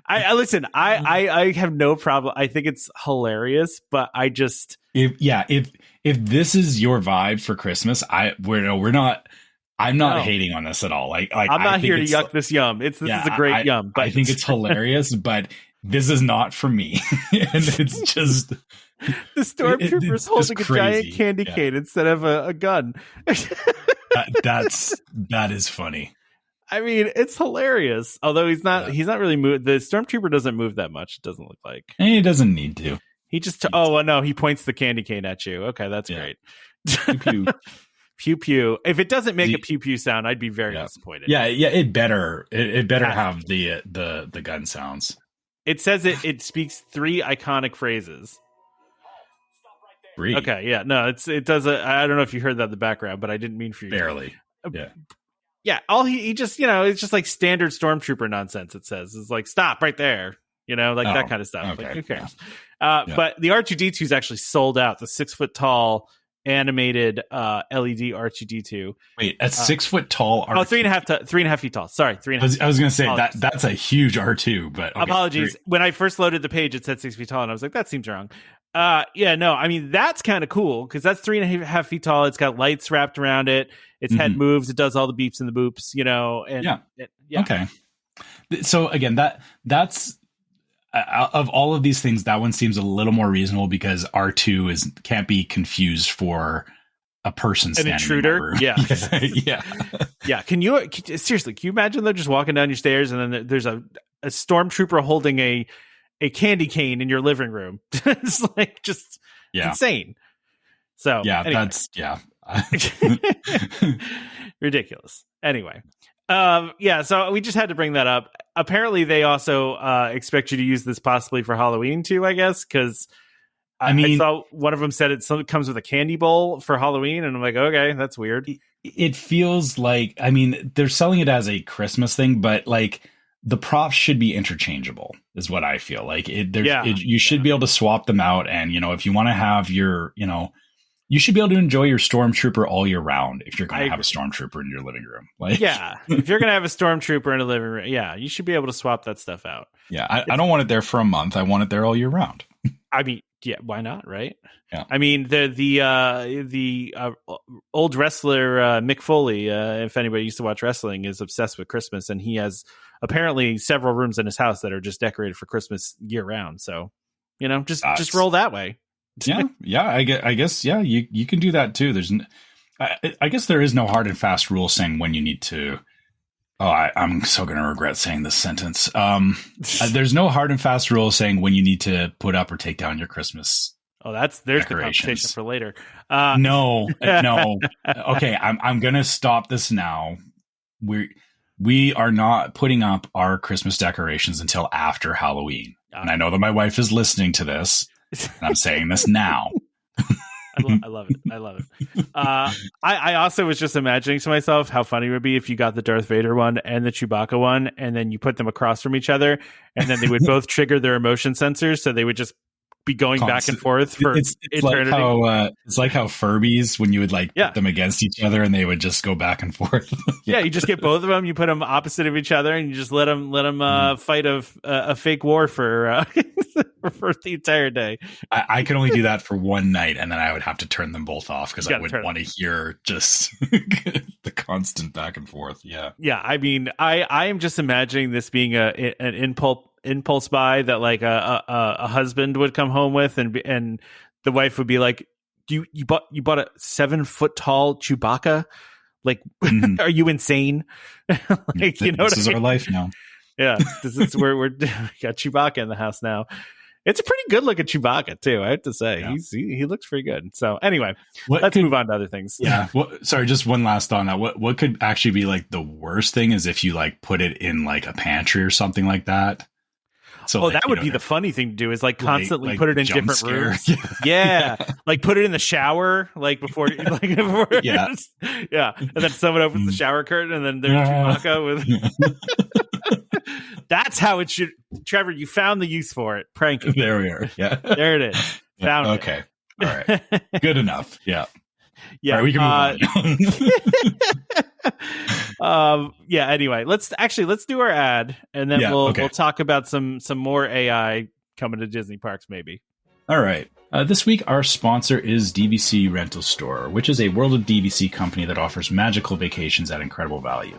I have no problem. I think it's hilarious, but I just if this is your vibe for Christmas, I'm not hating on this at all. I'm not here to yuck this yum. This is a great yum. But I think it's hilarious, but this is not for me. And it's just the stormtrooper's holding a giant candy cane instead of a gun. that is funny. I mean, it's hilarious. Although he's not really moved. The stormtrooper doesn't move that much. It doesn't look like. And he doesn't need to. He just no, he points the candy cane at you. Okay, that's great. Pew pew. Pew pew. If it doesn't make a pew pew sound, I'd be very disappointed. Yeah, it better have the gun sounds. It says it speaks 3 iconic phrases. 3. Okay, yeah, no, it does. I don't know if you heard that in the background, but I didn't mean for you. Barely. Yeah. Yeah. All he just it's just like standard stormtrooper nonsense. It says it's like stop right there. That kind of stuff. Okay. Like, who cares? But the R2-D2 is actually sold out. The 6-foot-tall animated LED R2-D2. Wait, a 6-foot tall R2. 3.5 feet tall. Sorry, 3.5. I was going to say that's a huge R2, but okay. Apologies. When I first loaded the page, it said 6 feet tall, and I was like, that seems wrong. I mean, that's kind of cool because that's 3.5 feet tall. It's got lights wrapped around it. Its head moves. It does all the beeps and the boops. Okay. So again, that's. Of all of these things, that one seems a little more reasonable because R2 can't be confused for a person standing an intruder. Yeah. Yeah. Can you imagine though just walking down your stairs and then there's a stormtrooper holding a candy cane in your living room? It's like it's insane. So anyway. That's ridiculous. Anyway. So we just had to bring that up. Apparently they also expect you to use this possibly for Halloween too, I guess, because I saw one of them said it comes with a candy bowl for Halloween, and I'm like, okay, that's weird. It feels like, they're selling it as a Christmas thing, but like the props should be interchangeable is what I feel like. You should be able to swap them out, and if you want to have your, you should be able to enjoy your stormtrooper all year round if you're going to have a stormtrooper in your living room. Like, if you're going to have a stormtrooper in a living room, you should be able to swap that stuff out. Yeah, I don't want it there for a month. I want it there all year round. I mean, why not, right? Yeah. I mean, the old wrestler Mick Foley, if anybody used to watch wrestling, is obsessed with Christmas, and he has apparently several rooms in his house that are just decorated for Christmas year round. So, just roll that way. I guess you can do that too. I guess there is no hard and fast rule saying when you need to. I'm so going to regret saying this sentence. There's no hard and fast rule saying when you need to put up or take down your Christmas. There's the conversation for later. No. Okay, I'm going to stop this now. We are not putting up our Christmas decorations until after Halloween, and I know that my wife is listening to this. And I'm saying this now. I love it. I also was just imagining to myself how funny it would be if you got the Darth Vader one and the Chewbacca one, and then you put them across from each other, and then they would both trigger their emotion sensors, so they would just be going back and forth for it's eternity. Like how Furbies, when you would like put them against each other and they would just go back and forth. Yeah, you just get both of them, you put them opposite of each other, and you just let them fight a fake war for the entire day. I could only do that for one night, and then I would have to turn them both off because I wouldn't want to hear just the constant back and forth. Yeah. I mean, I am just imagining this being an impulse buy that like a husband would come home with, and the wife would be like, you bought a 7-foot tall Chewbacca? Like, are you insane? Like, you know, this is our life now. Yeah, this is where we got Chewbacca in the house now. It's a pretty good looking Chewbacca too, I have to say. Yeah. He looks pretty good. So anyway, let's move on to other things. Yeah. Sorry, just one last thought on that. What could actually be like the worst thing is if you like put it in like a pantry or something like that. So like, that would be the funny thing to do is like constantly put it in different rooms. Yeah. Like put it in the shower, like before yeah. And then someone opens the shower curtain and then there's Chewbacca with That's how it should. Trevor, you found the use for it. Pranking. There we are. Yeah. There it is. Found it. Okay. All right. Good enough. Yeah. Yeah. All right, we can move on. Anyway, let's do our ad, and then we'll talk about some more AI coming to Disney parks, maybe. All right. This week, our sponsor is DVC Rental Store, which is a World of DVC company that offers magical vacations at incredible value.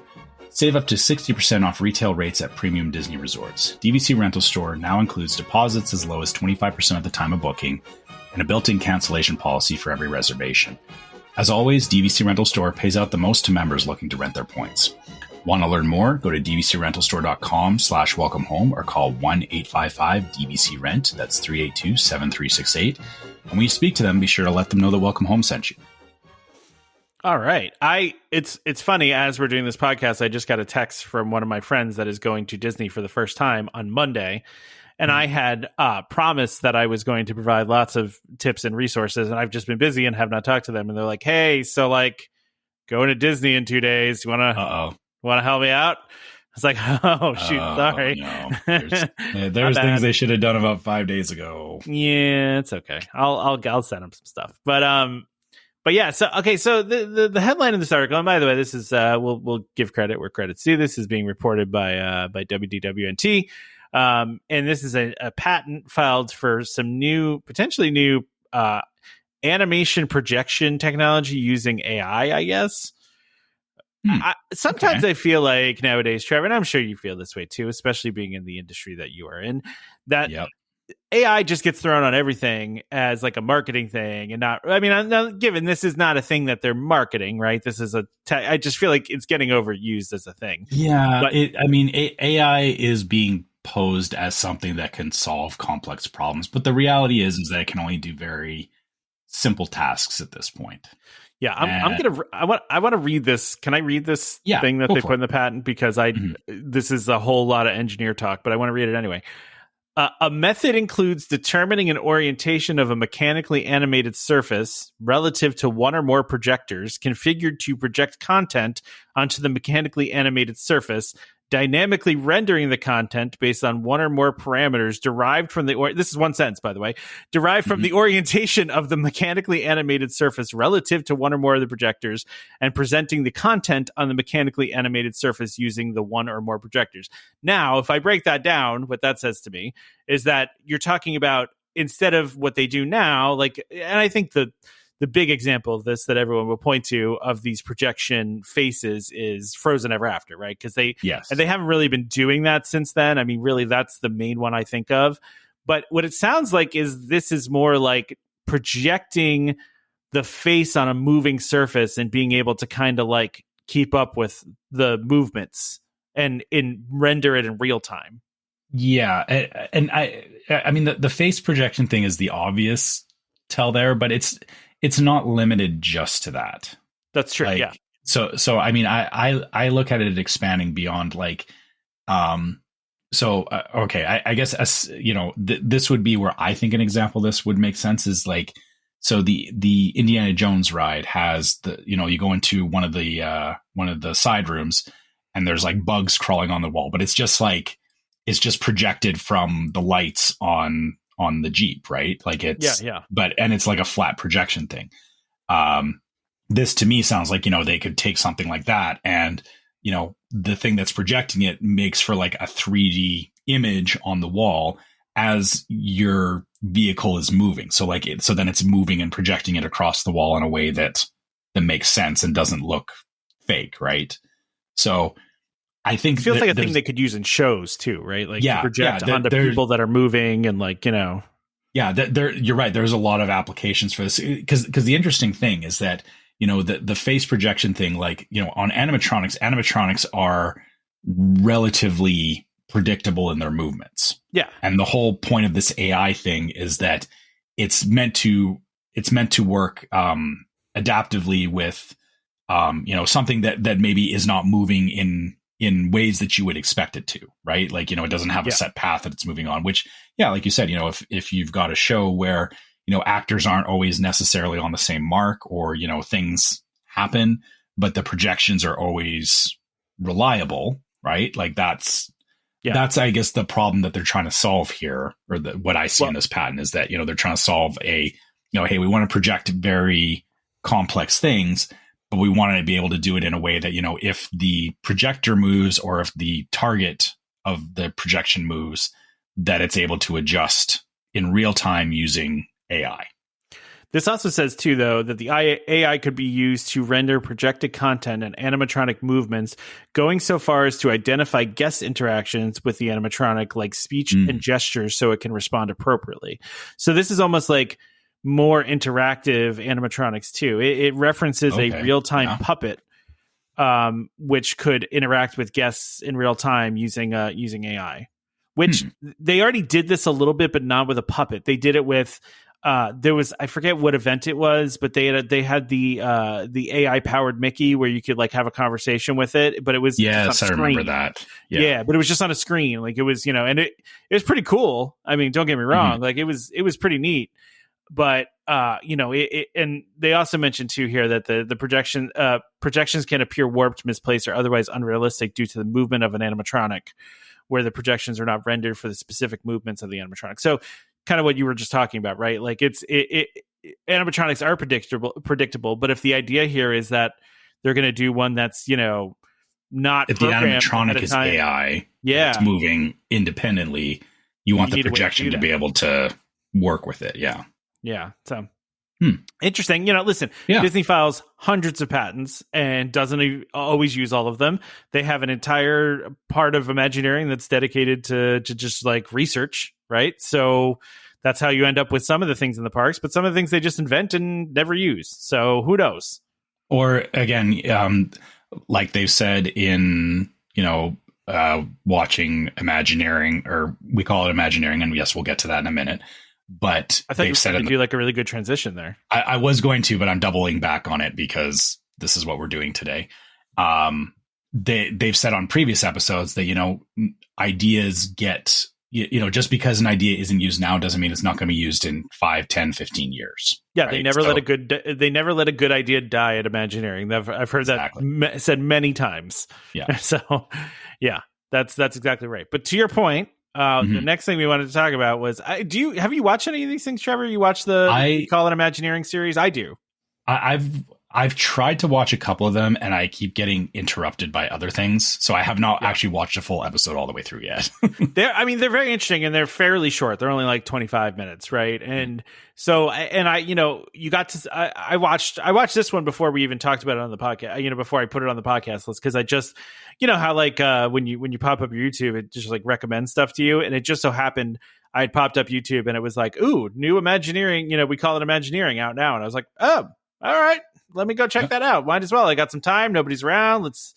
Save up to 60% off retail rates at premium Disney resorts. DVC Rental Store now includes deposits as low as 25% at the time of booking and a built-in cancellation policy for every reservation. As always, DVC Rental Store pays out the most to members looking to rent their points. Want to learn more? Go to dvcrentalstore.com/welcome home or call 1-855-DVC-RENT. That's 382-7368. And when you speak to them, be sure to let them know that Welcome Home sent you. All right. It's funny, as we're doing this podcast, I just got a text from one of my friends that is going to Disney for the first time on Monday. And I had promised that I was going to provide lots of tips and resources, and I've just been busy and have not talked to them. And they're like, "Hey, so like going to Disney in 2 days. You want to help me out?" I was like, "Oh shoot, sorry." No. There's things they should have done about 5 days ago. Yeah, it's okay. I'll send them some stuff. But yeah. So okay. So the headline of this article, and by the way, this is we'll give credit where credit's due. This is being reported by WDWNT. And this is a patent filed for some potentially new animation projection technology using AI, I guess. Sometimes I feel like nowadays, Trevor, and I'm sure you feel this way too, especially being in the industry that you are in, that AI just gets thrown on everything as like a marketing thing, and not. I mean, given this is not a thing that they're marketing, right? This is I just feel like it's getting overused as a thing. Yeah, but AI is being posed as something that can solve complex problems, but the reality is that it can only do very simple tasks at this point. Yeah, I want to read this. Can I read this thing that they put in the patent? Because this is a whole lot of engineer talk, but I want to read it anyway. A method includes determining an orientation of a mechanically animated surface relative to one or more projectors configured to project content onto the mechanically animated surface, dynamically rendering the content based on one or more parameters derived from this is one sentence, by the way, derived from the orientation of the mechanically animated surface relative to one or more of the projectors, and presenting the content on the mechanically animated surface using the one or more projectors. Now, if I break that down, what that says to me is that you're talking about, instead of what they do now, like, and I think the big example of this that everyone will point to of these projection faces is Frozen Ever After, right? Because they haven't really been doing that since then. I mean, really, that's the main one I think of. But what it sounds like is this is more like projecting the face on a moving surface and being able to kind of like keep up with the movements and render it in real time. Yeah, and I mean the face projection thing is the obvious tell there, but it's not limited just to that. That's true. Like, yeah. So I mean, I look at it expanding beyond like, okay, I guess this would be where I think an example of this would make sense is like, so the Indiana Jones ride has you go into one of the side rooms and there's like bugs crawling on the wall, but it's just projected from the lights on on the Jeep, right? Like it's, yeah. and it's like a flat projection thing. This to me sounds like, they could take something like that and, the thing that's projecting it makes for like a 3D image on the wall as your vehicle is moving. So so then it's moving and projecting it across the wall in a way that makes sense and doesn't look fake, right? So I think it feels like a thing they could use in shows too, right? Like to project onto people that are moving and Yeah, you're right. There's a lot of applications for this because the interesting thing is that, the face projection thing, on animatronics are relatively predictable in their movements. Yeah. And the whole point of this AI thing is that it's meant to work adaptively with something that maybe is not moving in ways that you would expect it to, right? Like, it doesn't have a set path that it's moving on, which, like you said, if you've got a show where, actors aren't always necessarily on the same mark or, things happen, but the projections are always reliable, right? Like that's, I guess, the problem that they're trying to solve here, or what I see in this patent is that, they're trying to solve hey, we want to project very complex things, but we want to be able to do it in a way that, if the projector moves or if the target of the projection moves, that it's able to adjust in real time using AI. This also says, too, though, that the AI could be used to render projected content and animatronic movements, going so far as to identify guest interactions with the animatronic, like speech and gestures, so it can respond appropriately. So this is almost like more interactive animatronics, too. It references a real-time puppet, which could interact with guests in real time using AI, which they already did this a little bit, but not with a puppet. They did it with... I forget what event it was, but they had the AI powered Mickey where you could have a conversation with it, but it was just on a screen. I remember that. Yeah, but it was just on a screen. Like it was, and it was pretty cool. I mean, don't get me wrong. Like it was pretty neat, but and they also mentioned too here that the projections can appear warped, misplaced, or otherwise unrealistic due to the movement of an animatronic, where the projections are not rendered for the specific movements of the animatronic. So kind of what you were just talking about, right? Like animatronics are predictable, but if the idea here is that they're going to do one that's, not if the animatronic is AI, it's moving independently, you want the projection to be able to work with it. Yeah. Yeah. So interesting. Listen, Disney files hundreds of patents and doesn't always use all of them. They have an entire part of Imagineering that's dedicated to just research, right? So that's how you end up with some of the things in the parks, but some of the things they just invent and never use. So who knows? Or again, like they've said in, watching Imagineering, or we call it Imagineering, and yes, we'll get to that in a minute. But I thought you were going to do a really good transition there. I was going to, but I'm doubling back on it because this is what we're doing today. They've said on previous episodes that, ideas get, just because an idea isn't used now doesn't mean it's not going to be used in 5, 10, 15 years. Yeah. Right? They never let a good idea die at Imagineering. I've heard that said many times. Yeah. So yeah, that's exactly right. But to your point, the next thing we wanted to talk about was, have you watched any of these things, Trevor? You watch the Call It Imagineering series? I do. I've tried to watch a couple of them and I keep getting interrupted by other things. So I have not actually watched a full episode all the way through yet. They're very interesting and they're fairly short. They're only 25 minutes. Right. And so, you got to, I watched this one before we even talked about it on the podcast, before I put it on the podcast list. Cause I just, how when you pop up your YouTube, it just recommends stuff to you. And it just so happened I had popped up YouTube and it was ooh, new Imagineering, we call it Imagineering out now. And I was like, oh, all right. Let me go check that out. Might as well. I got some time. Nobody's around. Let's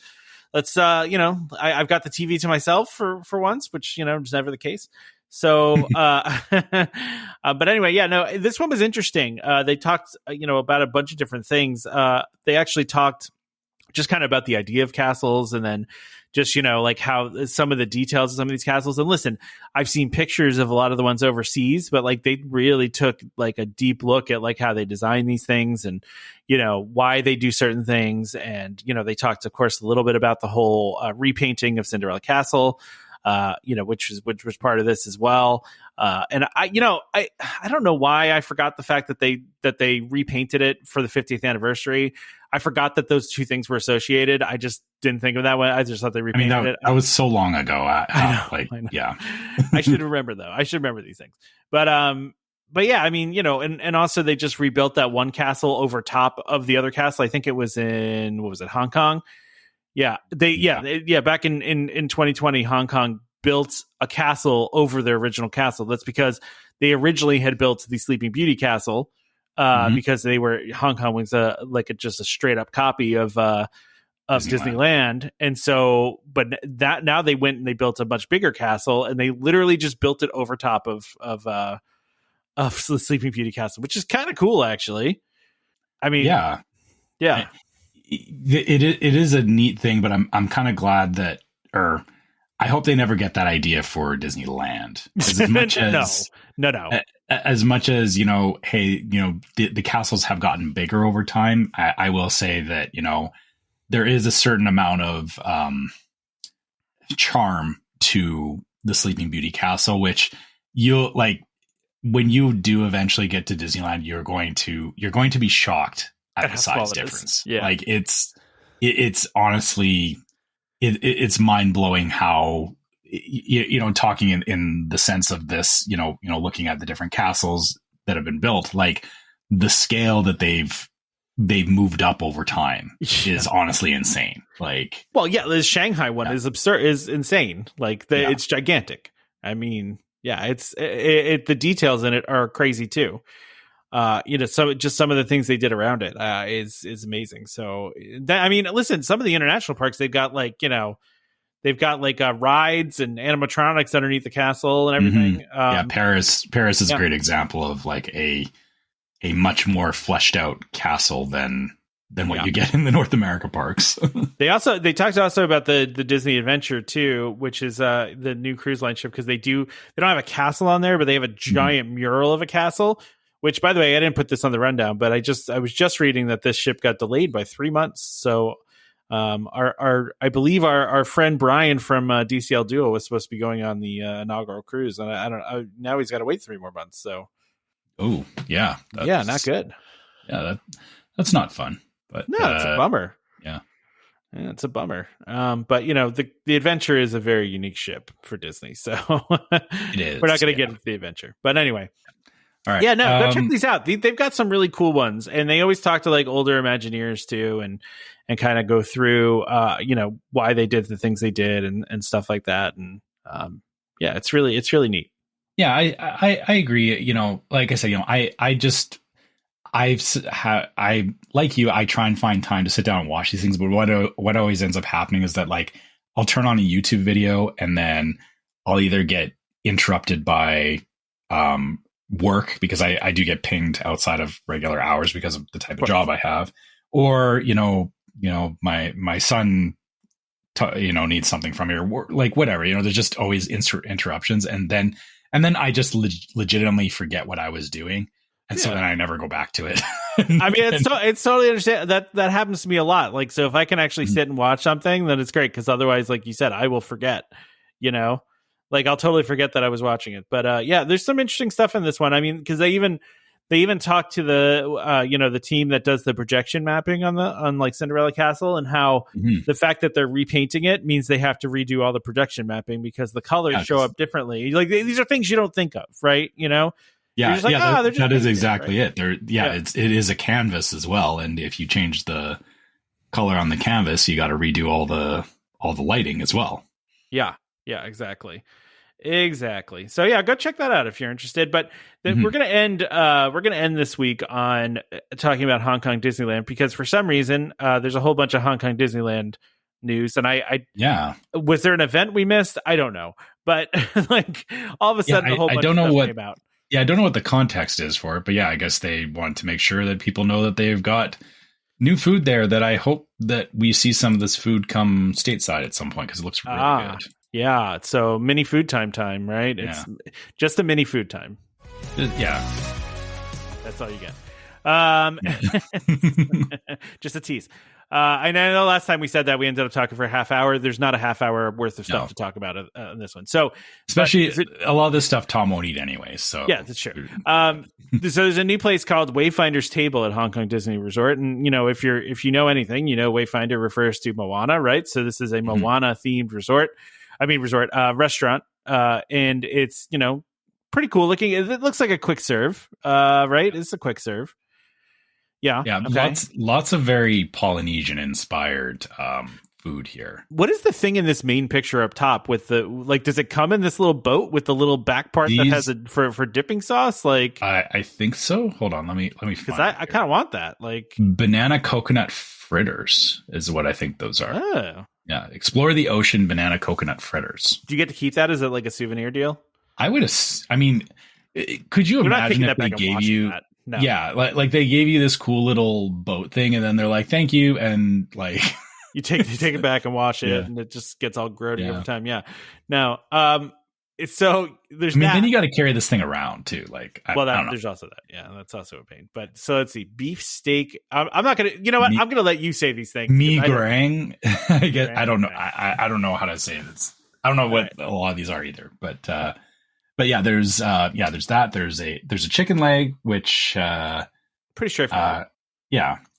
I've got the TV to myself for once, which, is never the case. So, but anyway, this one was interesting. They talked, about a bunch of different things. They actually talked just kind of about the idea of castles and then just, how some of the details of some of these castles. And listen, I've seen pictures of a lot of the ones overseas, but they really took a deep look at how they design these things and, why they do certain things. And, they talked, of course, a little bit about the whole repainting of Cinderella Castle. which was part of this as well. And I don't know why I forgot the fact that they repainted it for the 50th anniversary. I forgot that those two things were associated. I just didn't think of that way. I just thought they repainted it. That was so long ago. I know. Yeah. I should remember though. I should remember these things. But yeah, I mean, and also they just rebuilt that one castle over top of the other castle. I think it was in, Hong Kong? Yeah. Back in 2020, Hong Kong built a castle over their original castle. That's because they originally had built the Sleeping Beauty castle, because Hong Kong was just a straight up copy of Disneyland. And so, but that now they went and they built a much bigger castle, and they literally just built it over top of the Sleeping Beauty castle, which is kind of cool, actually. I mean, yeah. It is a neat thing, but I'm kind of glad that, or I hope they never get that idea for Disneyland. As much as no. As much as, hey, the castles have gotten bigger over time. I will say that, there is a certain amount of charm to the Sleeping Beauty castle, which you'll like when you do eventually get to Disneyland, you're going to be shocked at the size difference. Yeah. Like it's honestly, it's mind blowing how, talking in the sense of this, looking at the different castles that have been built, like the scale that they've moved up over time is honestly insane. Like, well, yeah, the Shanghai one is absurd, is insane. Like it's gigantic. I mean, yeah, it's the details in it are crazy too. So just some of the things they did around it is amazing. So listen, some of the international parks, they've got rides and animatronics underneath the castle and everything. Paris is a great example of like a much more fleshed out castle than what you get in the North America parks. They talked also about the Disney Adventure too, which is the new cruise line ship, because they don't have a castle on there, but they have a giant mural of a castle. Which, by the way, I didn't put this on the rundown, but I was just reading that this ship got delayed by 3 months. So, I believe our friend Brian from DCL Duo was supposed to be going on the inaugural cruise, and now he's got to wait 3 more months. So, oh yeah, not good. Yeah, that's not fun. But no, it's a bummer. Yeah, it's a bummer. But the Adventure is a very unique ship for Disney, so it is. We're not going to get into the Adventure, but anyway. All right. Yeah, no, go check these out. They've got some really cool ones, and they always talk to like older Imagineers too, and kind of go through, why they did the things they did and stuff like that. And it's really neat. Yeah, I agree. Like I said, I like you. I try and find time to sit down and watch these things, but what always ends up happening is that like I'll turn on a YouTube video and then I'll either get interrupted by work, because I do get pinged outside of regular hours because of the type of job I have, or my son needs something from me, or like whatever, there's just always interruptions, and then I just legitimately forget what I was doing, and so then I never go back to it. I mean, it's totally understand that happens to me a lot. Like, so if I can actually sit and watch something, then it's great, because otherwise, like you said, I will forget. Like I'll totally forget that I was watching it. But there's some interesting stuff in this one. I mean, because they even talked to the the team that does the projection mapping on like Cinderella Castle, and how the fact that they're repainting it means they have to redo all the projection mapping because the colors show up differently. Like these are things you don't think of, right? Yeah, that is exactly it. It is a canvas as well, and if you change the color on the canvas, you got to redo all the lighting as well. Yeah, exactly. So yeah, go check that out if you're interested. But then we're gonna end this week on talking about Hong Kong Disneyland, because for some reason there's a whole bunch of Hong Kong Disneyland news, and I was there an event we missed? I don't know, but like all of a sudden a whole bunch of stuff came out. Yeah, I don't know what the context is for it, but yeah, I guess they want to make sure that people know that they've got new food there. That I hope that we see some of this food come stateside at some point, because it looks really good. Yeah, so mini food time, right? It's just a mini food time. Yeah. That's all you get. Just a tease. I know last time we said that we ended up talking for a half hour. There's not a half hour worth of stuff to talk about on this one. So, especially a lot of this stuff Tom won't eat anyway. So yeah, that's true. So there's a new place called Wayfinder's Table at Hong Kong Disney Resort, and if you know anything, Wayfinder refers to Moana, right? So this is a Moana themed restaurant, and it's pretty cool looking. It looks like a quick serve, right? It's a quick serve. Yeah. Okay. Lots of very Polynesian inspired food here. What is the thing in this main picture up top with does it come in this little boat with the little back part that has for dipping sauce? I think so. Hold on, let me because I kind of want that. Banana coconut fritters is what I think those are. Oh. Yeah. Explore the ocean banana coconut fritters. Do you get to keep that? Is it like a souvenir deal? Could you imagine if they gave you that? No. Yeah, like they gave you this cool little boat thing, and then they're like, "Thank you," and you take it back and wash it, and it just gets all grody over time. Yeah. Now, so there's. Then you got to carry this thing around too. There's also that. Yeah, that's also a pain. But so let's see, beef steak. I'm not gonna. You know what? I'm gonna let you say these things. Mi grang. I guess I don't know. I don't know how to say this. I don't know what a lot of these are either, but. But yeah, there's that. There's a chicken leg, which pretty straightforward.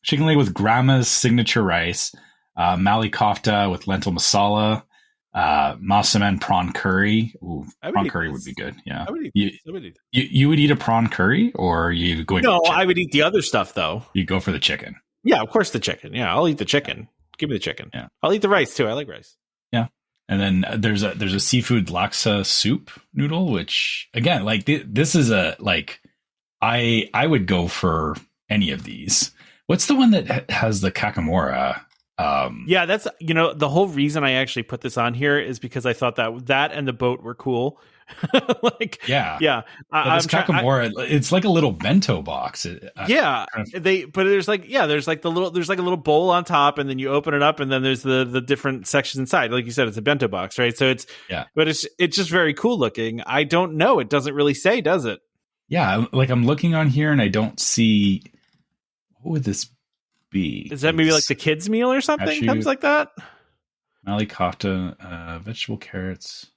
Chicken leg with grandma's signature rice, mali kofta with lentil masala, masaman prawn curry. Ooh, prawn curry would be good. Yeah, I would eat. You would eat a prawn curry, or are you going? No, I would eat the other stuff though. You go for the chicken. Yeah, of course the chicken. Yeah, I'll eat the chicken. Give me the chicken. Yeah, I'll eat the rice too. I like rice. Yeah. And then there's a seafood laksa soup noodle, which again, this is I would go for any of these. What's the one that has the kakamora? Yeah, that's the whole reason I actually put this on here is because I thought that and the boat were cool. Yeah. Kakamora, it's like a little bento box. There's like a little bowl on top, and then you open it up, and then there's the different sections inside. Like you said, it's a bento box, right? So but it's just very cool looking. I don't know. It doesn't really say, does it? Yeah, I'm looking on here and I don't see. What would this be? Is that maybe like the kids' meal or something? Comes like that. Mali kofta, vegetable carrots.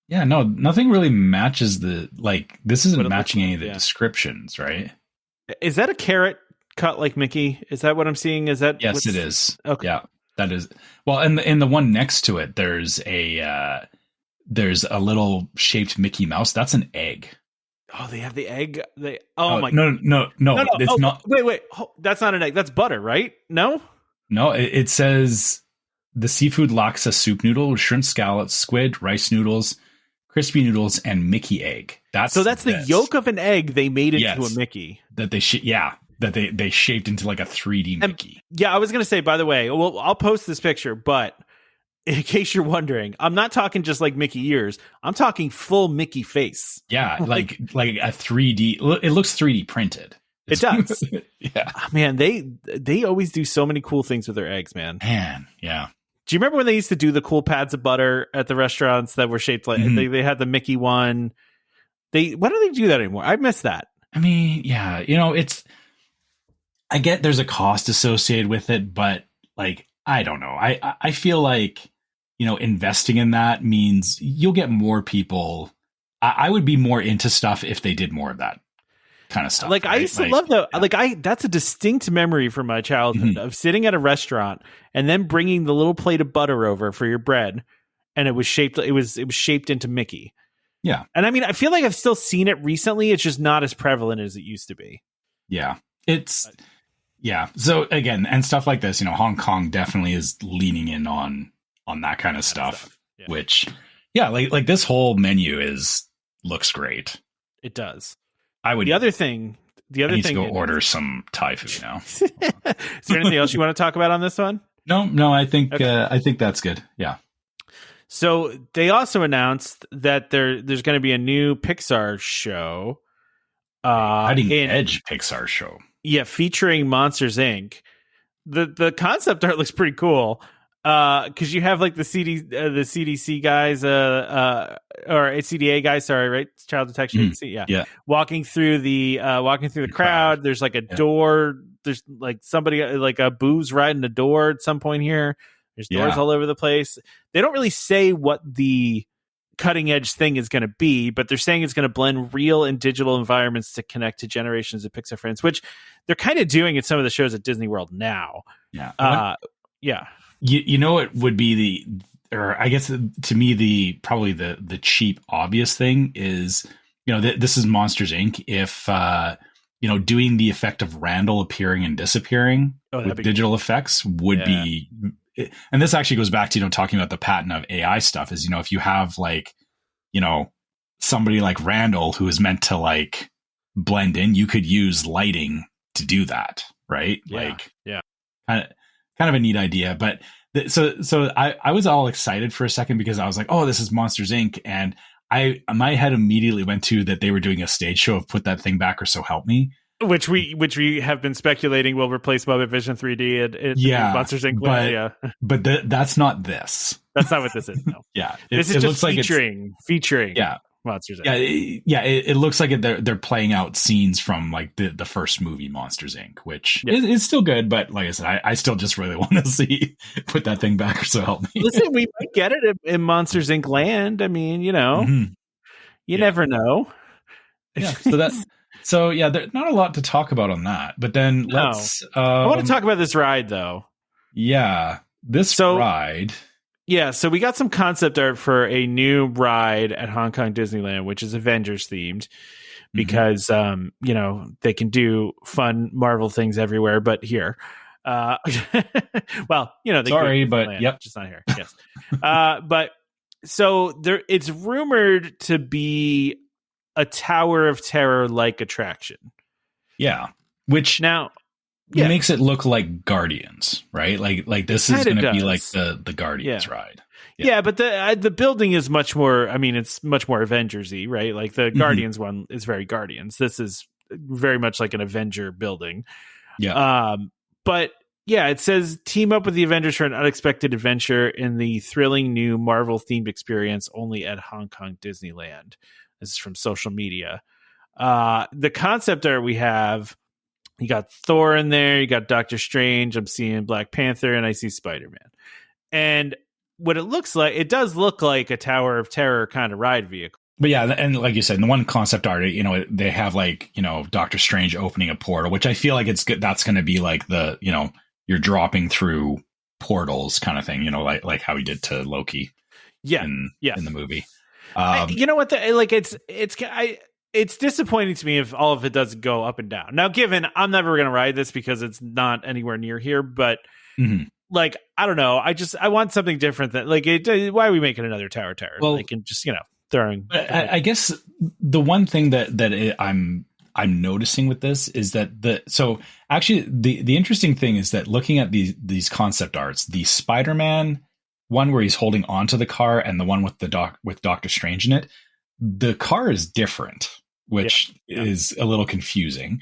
Yeah, no, nothing really matches this isn't matching any of the descriptions, right? Is that a carrot cut like Mickey? Is that what I'm seeing? Is that Yes, it is. Okay. Yeah, that is. Well, and in the one next to it, there's a little shaped Mickey Mouse. That's an egg. Oh, they have the egg. No, it's not. Wait. That's not an egg. That's butter, right? No, it says the seafood laksa soup noodle with shrimp scallops, squid, rice noodles, crispy noodles, and Mickey egg. That's the yolk of an egg they made into a Mickey. That they they shaped into like a 3D Mickey. I was going to say, by the way, I'll post this picture, but in case you're wondering, I'm not talking just like Mickey ears. I'm talking full Mickey face. Yeah, like a 3D. It looks 3D printed. It does. Yeah. Oh, man, they always do so many cool things with their eggs, man. Yeah. Do you remember when they used to do the cool pads of butter at the restaurants that were shaped like they had the Mickey one? Why don't they do that anymore? I miss that. I mean, yeah, I get there's a cost associated with it, but I don't know. I feel like, investing in that means you'll get more people. I would be more into stuff if they did more of that kind of stuff. I used to love that. That's a distinct memory from my childhood of sitting at a restaurant and then bringing the little plate of butter over for your bread, and it was shaped into Mickey. Yeah. And I mean, I feel like I've still seen it recently. It's just not as prevalent as it used to be. Yeah. So again, and stuff like this, Hong Kong definitely is leaning in on that kind of stuff. Yeah. Which, like this whole menu looks great. It does. The other thing I need to go order some Thai food now. Is there anything else you want to talk about on this one? No, I think that's good. Yeah. So they also announced that there's going to be a new Pixar show. Cutting edge Pixar show. Yeah, featuring Monsters Inc. The concept art looks pretty cool. because you have like the CDC guys, or CDA guys, sorry, right? Child Detection Agency, yeah. Walking through the crowd. There's like a door. There's like somebody like a booze riding a door at some point here. There's doors all over the place. They don't really say what the cutting edge thing is going to be, but they're saying it's going to blend real and digital environments to connect to generations of Pixar fans, which they're kind of doing at some of the shows at Disney World now. Yeah. You know, it would be or I guess to me, probably the cheap, obvious thing is, you know, this is Monsters Inc. If, you know, doing the effect of Randall appearing and disappearing with digital effects would be, and this actually goes back to, you know, talking about the patent of AI stuff is, you know, if you have like, you know, somebody like Randall who is meant to like blend in, you could use lighting to do that. Right. Kind of a neat idea, but so I was all excited for a second because I was like, oh, this is Monsters Inc. And my head immediately went to that they were doing a stage show of Put That Thing Back or So Help Me. Which we have been speculating will replace Muppet Vision 3D at Monsters Inc. But that's not this. That's not what this is. No. This is just featuring. Monsters Inc. It looks like they're playing out scenes from like the first movie, Monsters Inc., which is still good, but like I said, I still just really want to see Put That Thing Back or So Help Me. Listen, we might get it in Monsters Inc. land. I mean, you know, you never know. Yeah, there's not a lot to talk about on that. But then let's. I want to talk about this ride, though. Yeah, ride. Yeah, so we got some concept art for a new ride at Hong Kong Disneyland, which is Avengers themed, because you know, they can do fun Marvel things everywhere, but here. Well, you know, just not here. Yes, but so it's rumored to be a Tower of Terror like attraction. Yeah, which now. It makes it look like Guardians, right? Like this is going to be like the Guardians ride. Yeah, but the building is much more. I mean, it's much more Avengers-y, right? Like the Guardians one is very Guardians. This is very much like an Avenger building. Yeah. But yeah, it says team up with the Avengers for an unexpected adventure in the thrilling new Marvel themed experience only at Hong Kong Disneyland. This is from social media. The concept art we have. You got Thor in there. You got Doctor Strange. I'm seeing Black Panther, and I see Spider-Man. And what it looks like, it does look like a Tower of Terror kind of ride vehicle. But yeah, and like you said, in the one concept art, you know, they have like, you know, Doctor Strange opening a portal, which I feel like it's good. That's going to be like the, you know, you're dropping through portals kind of thing, you know, like how he did to Loki. In the movie. You know what? It's disappointing to me if all of it doesn't go up and down. Now, given I'm never going to ride this because it's not anywhere near here, but like, I don't know. I want something different than like, why are we making another Tower of Terror? Well, they can just, you know, throwing. I guess the one thing that I'm noticing with this is that so actually the interesting thing is that looking at these concept arts, the Spider-Man one where he's holding onto the car and the one with with Doctor Strange in it, the car is different, which is a little confusing.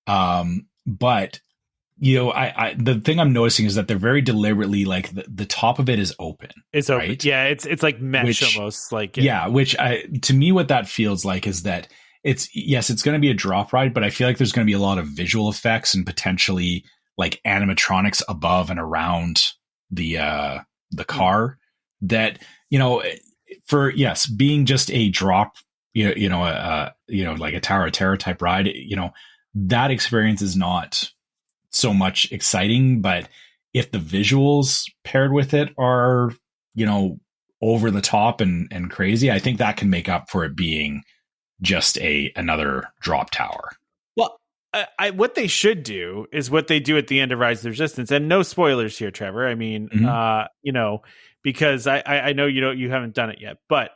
But you know, the thing I'm noticing is that they're very deliberately like the top of it is open. It's open. Right? Yeah. It's like mesh almost like, which to me, what that feels like is that it's going to be a drop ride, but I feel like there's going to be a lot of visual effects and potentially like animatronics above and around the car that, you know, for being just a drop, like a Tower of Terror type ride, you know, that experience is not so much exciting. But if the visuals paired with it are, you know, over the top and crazy, I think that can make up for it being just another drop tower. Well, what they should do is what they do at the end of Rise of the Resistance, and no spoilers here, Trevor. I mean, you know, because I know you haven't done it yet, but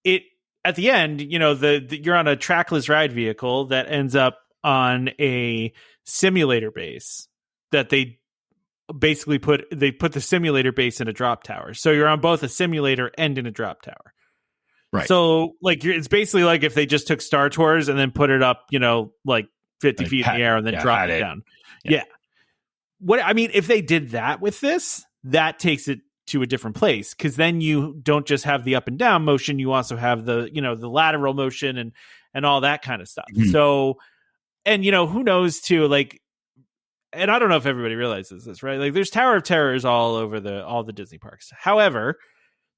it at the end, you know, you're on a trackless ride vehicle that ends up on a simulator base that they basically put the simulator base in a drop tower. So you're on both a simulator and in a drop tower. Right. So like it's basically like if they just took Star Tours and then put it up, you know, like 50 feet in the air and then dropped it down. Yeah. What I mean, if they did that with this, that takes it to a different place, because then you don't just have the up and down motion, you also have the, you know, the lateral motion and all that kind of stuff. Mm-hmm. So, and you know, who knows too, like, and I don't know if everybody realizes this, right? Like there's Tower of Terrors all over all the Disney parks. However,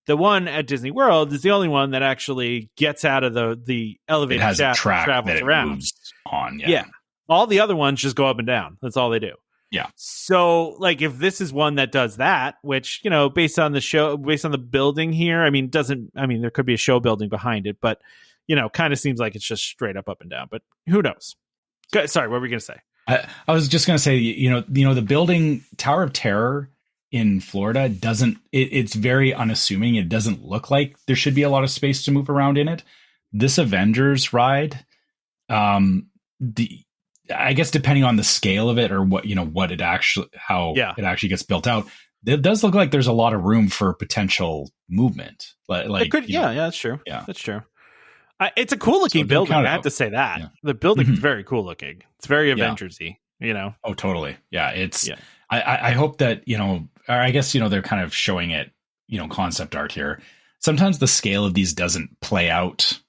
the one at Disney World is the only one that actually gets out of the elevator shaft, and travels around. Moves on. Yeah. All the other ones just go up and down. That's all they do. Yeah. So, like, if this is one that does that, which, you know, based on the building here, I mean, there could be a show building behind it, but, you know, kind of seems like it's just straight up and down. But who knows? Sorry, what were we going to say? I was just going to say, you know, the building Tower of Terror in Florida it's very unassuming. It doesn't look like there should be a lot of space to move around in it. This Avengers ride, I guess depending on the scale of it or what it actually gets built out, it does look like there's a lot of room for potential movement. Like, that's true. Yeah, that's true. It's a cool looking building. I have to say that the building is very cool looking. It's very Avengers-y, you know? Oh, totally. Yeah. I hope that, you know, or I guess, you know, they're kind of showing it, you know, concept art here. Sometimes the scale of these doesn't play out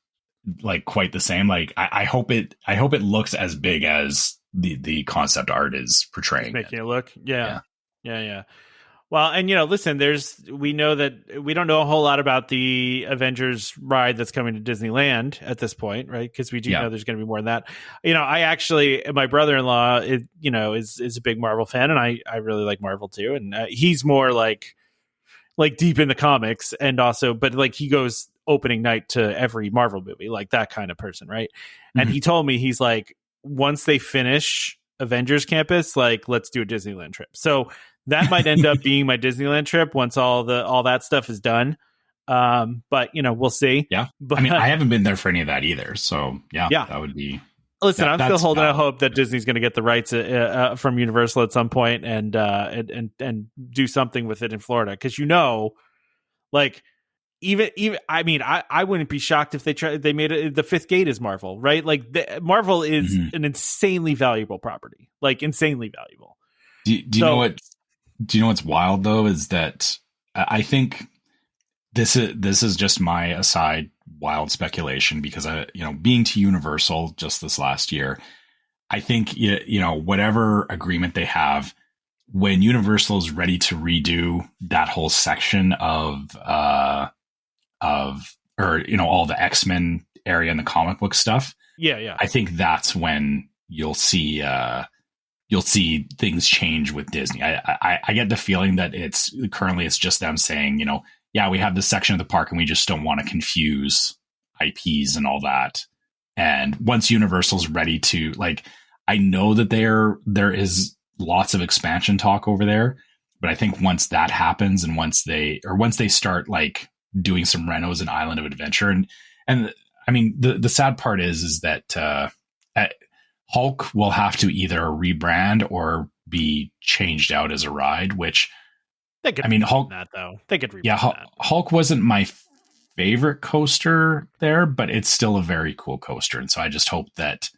like quite the same. Like I hope it looks as big as the concept art is portraying. Making it look. Yeah. Well, and you know, listen, we know that we don't know a whole lot about the Avengers ride that's coming to Disneyland at this point, right? Because we do know there's going to be more than that. You know, my brother-in-law, is a big Marvel fan, and I really like Marvel too, and he's more like deep in the comics, and also, but like he goes opening night to every Marvel movie, like that kind of person, right? Mm-hmm. And he told me, he's like, once they finish Avengers Campus, like, let's do a Disneyland trip. So that might end up being my Disneyland trip once all that stuff is done. But you know, we'll see. Yeah. But, I mean, I haven't been there for any of that either. So yeah. That would be. Listen, I'm still holding out hope that Disney's going to get the rights from Universal at some point and do something with it in Florida. Cause you know, like, even I mean, I wouldn't be shocked if they made it the fifth gate is Marvel, right? Like Marvel is an insanely valuable property, like insanely valuable. Do you know what? Do you know what's wild though? Is that I think this is just my aside wild speculation, because being to Universal just this last year, I think you know, whatever agreement they have, when Universal is ready to redo that whole section of all the X-Men area and the comic book stuff. Yeah. I think that's when you'll see things change with Disney. I get the feeling that it's just them saying, you know, yeah, we have this section of the park and we just don't want to confuse IPs and all that. And once Universal's ready to, like, I know that there is lots of expansion talk over there, but I think once that happens and once they start like doing some renos in Island of Adventure, and I mean the sad part is that Hulk will have to either rebrand or be changed out as a ride, which they could Hulk that though. They could rebrand that. Hulk wasn't my favorite coaster there, but it's still a very cool coaster, and so I just hope that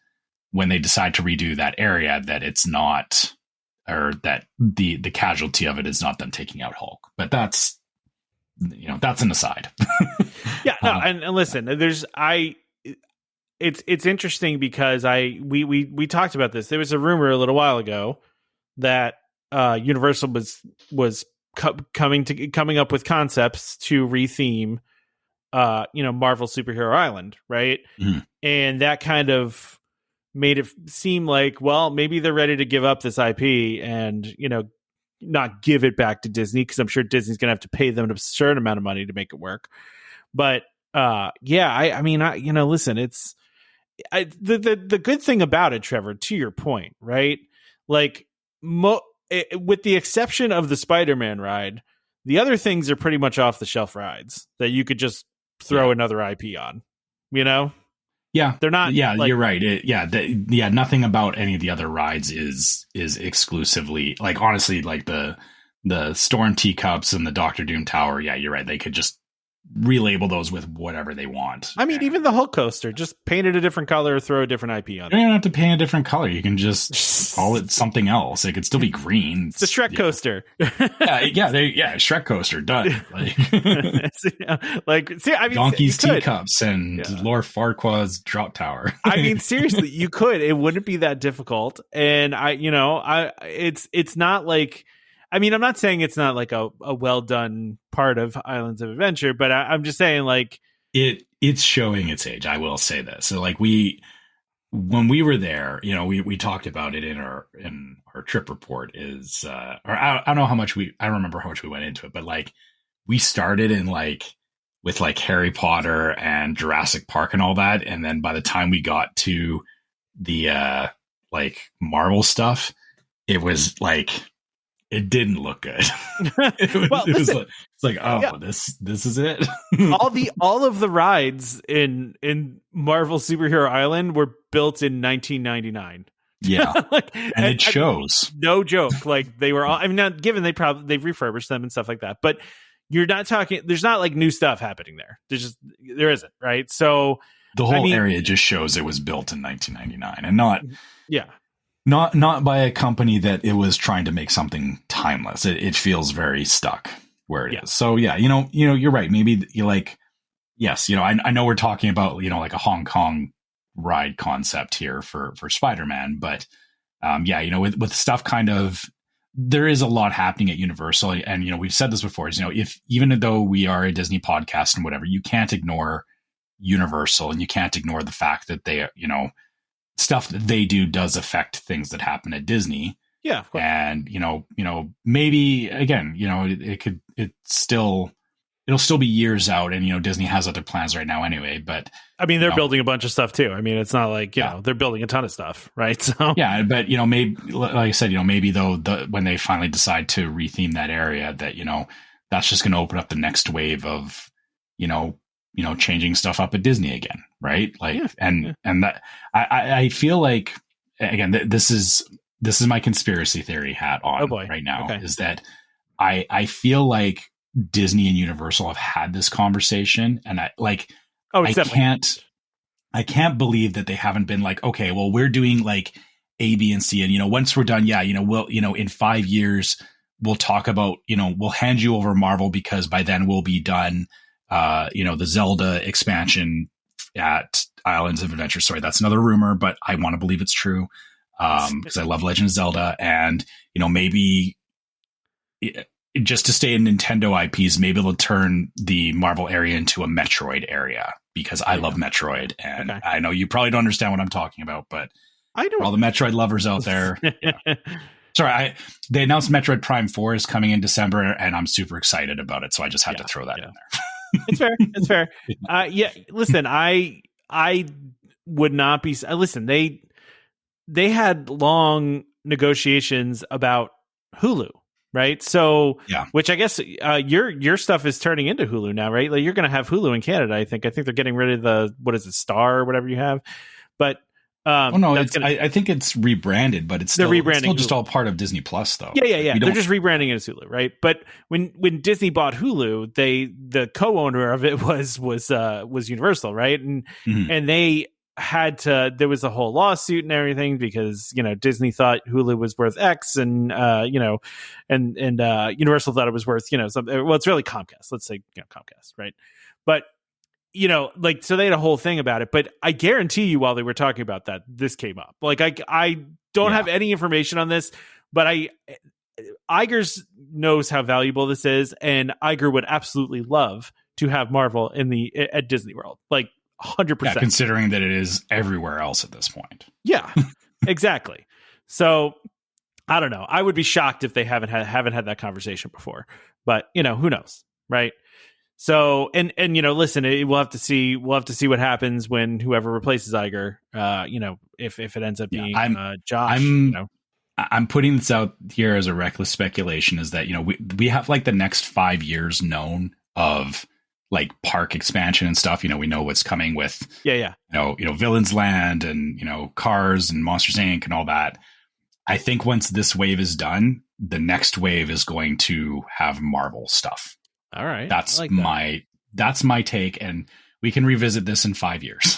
when they decide to redo that area, that it's not, or that the casualty of it is not them taking out Hulk. But that's an aside. Yeah, no, and listen, it's interesting because we talked about this. There was a rumor a little while ago that Universal was coming up with concepts to retheme Marvel Superhero Island, right? Mm-hmm. And that kind of made it seem like, well, maybe they're ready to give up this IP and, you know, not give it back to Disney, because I'm sure Disney's going to have to pay them an absurd amount of money to make it work. But I mean, listen, it's the good thing about it, Trevor, to your point, right? Like with the exception of the Spider-Man ride, the other things are pretty much off the shelf rides that you could just throw another IP on, you know? Yeah, they're not. Yeah, like, you're right. Nothing about any of the other rides is exclusively, like, honestly, like the Storm Teacups and the Doctor Doom Tower. Yeah, you're right. They could just relabel those with whatever they want. I mean, even the Hulk coaster, just paint it a different color, throw a different IP on it. You don't have to paint a different color. You can just call it something else. It could still be green. It's the Shrek coaster. Shrek coaster done. Donkey's teacups and Lord Farquaad's drop tower. I mean, seriously, you could. It wouldn't be that difficult. And it's not like. I mean, I'm not saying it's not like a well done part of Islands of Adventure, but I'm just saying like it's showing its age. I will say this. So like when we were there, we talked about it in our trip report is, or I don't know how much I don't remember how much we went into it, but like we started in with Harry Potter and Jurassic Park and all that. And then by the time we got to the Marvel stuff, it was it didn't look good. This is it. all of the rides in Marvel Superhero Island were built in 1999. Yeah, and it shows. No joke. Like they were all. I mean, not given they've refurbished them and stuff like that, but you're not talking. There's not like new stuff happening there. There isn't, right? So the whole area just shows it was built in 1999, and not. Yeah. Not by a company that it was trying to make something timeless. It feels very stuck where it is. So yeah, you're right. Maybe yes, I know we're talking about like a Hong Kong ride concept here for Spider-Man, but with stuff kind of, there is a lot happening at Universal, and we've said this before. If even though we are a Disney podcast and whatever, you can't ignore Universal, and you can't ignore the fact that they stuff that they do does affect things that happen at Disney. Yeah, of course. And maybe again, it'll still be years out, and Disney has other plans right now anyway. But I mean, they're building a bunch of stuff too. I mean, it's not like they're building a ton of stuff, right? So yeah, but maybe like I said, maybe though when they finally decide to retheme that area, that that's just going to open up the next wave of changing stuff up at Disney again, right? And that I feel like, again, this is my conspiracy theory hat on right now. Okay. Is that I feel like Disney and Universal have had this conversation, and I can't believe that they haven't been like, okay, well, we're doing like A, B, and C, and once we're done, we'll in 5 years we'll talk about we'll hand you over Marvel, because by then we'll be done. The Zelda expansion at Islands of Adventure. Sorry, that's another rumor, but I want to believe it's true, because I love Legend of Zelda. And, maybe just to stay in Nintendo IPs, maybe they'll turn the Marvel area into a Metroid area, because I love Metroid. And I know you probably don't understand what I'm talking about, but I don't. For all the Metroid lovers out there. Sorry, they announced Metroid Prime 4 is coming in December, and I'm super excited about it. So I just had to throw that in there. It's fair. It's fair. Listen, I would not be. Listen, they had long negotiations about Hulu, right? So, which I guess your stuff is turning into Hulu now, right? Like you're going to have Hulu in Canada. I think they're getting rid of the Star or whatever you have, but. I think it's rebranded, but it's still just all part of Disney Plus, though. Yeah. They're just rebranding it as Hulu, right? But when Disney bought Hulu, the co-owner of it was Universal, right? And and they had to. There was a whole lawsuit and everything because Disney thought Hulu was worth X, and Universal thought it was worth something. Well, it's really Comcast. Let's say Comcast, right? But so they had a whole thing about it, but I guarantee you while they were talking about that, this came up. I don't have any information on this, but Iger knows how valuable this is, and Iger would absolutely love to have Marvel at Disney World, 100%. Yeah, considering that it is everywhere else at this point. Yeah, exactly. So I don't know. I would be shocked if they haven't had that conversation before, but who knows, right? So and listen, we'll have to see what happens when whoever replaces Iger, if it ends up being Josh. I'm putting this out here as a reckless speculation, is that we have the next 5 years known of park expansion and stuff. We know what's coming with Villains Land and Cars and Monsters Inc. and all that. I think once this wave is done, the next wave is going to have Marvel stuff. All right. That's that's my take, and we can revisit this in 5 years.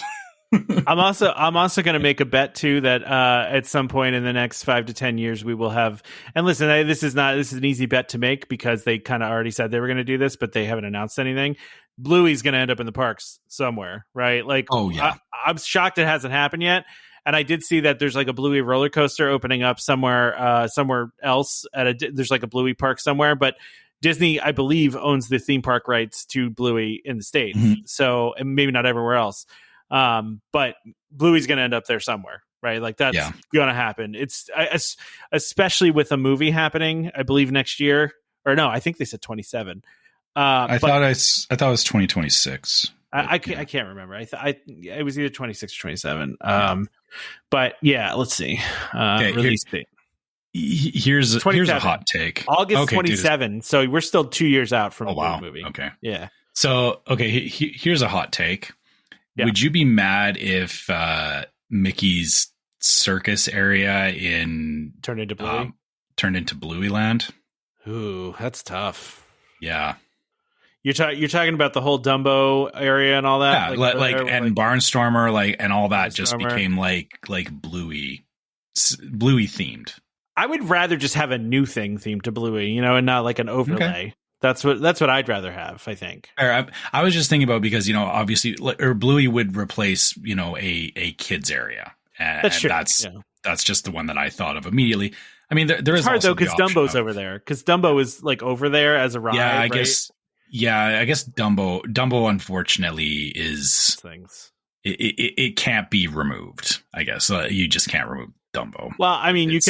I'm also going to make a bet too that at some point in the next 5 to 10 years we will have. And listen, this is an easy bet to make because they kind of already said they were going to do this, but they haven't announced anything. Bluey's going to end up in the parks somewhere, right? Like, oh yeah, I'm shocked it hasn't happened yet. And I did see that there's like a Bluey roller coaster opening up somewhere else there's like a Bluey park somewhere, but Disney, I believe, owns the theme park rights to Bluey in the States. Mm-hmm. So, and maybe not everywhere else. But Bluey's going to end up there somewhere, right? Like that's going to happen. It's especially with a movie happening, I believe next year, or no, I think they said 27. I thought it was 2026. I can't remember. It was either 26 or 27. But yeah, let's see. Release date. Here's a hot take. August 27. So we're still 2 years out from the movie. Okay. Yeah. So, here's a hot take. Yeah. Would you be mad if Mickey's circus area turned into Bluey Land? Ooh, that's tough. Yeah. You're talking about the whole Dumbo area and all that? Yeah, and Barnstormer, and all that just became like Bluey themed. I would rather just have a new thing themed to Bluey, and not like an overlay. Okay. That's what I'd rather have, I think. I was just thinking about because, obviously, or Bluey would replace, a kids area. And that's true. That's just the one that I thought of immediately. I mean, there is hard though because Dumbo's over there. Because Dumbo is like over there as a ride. Yeah, I guess. Yeah, I guess Dumbo unfortunately is things. It can't be removed. I guess you just can't remove Dumbo. Well, I mean, you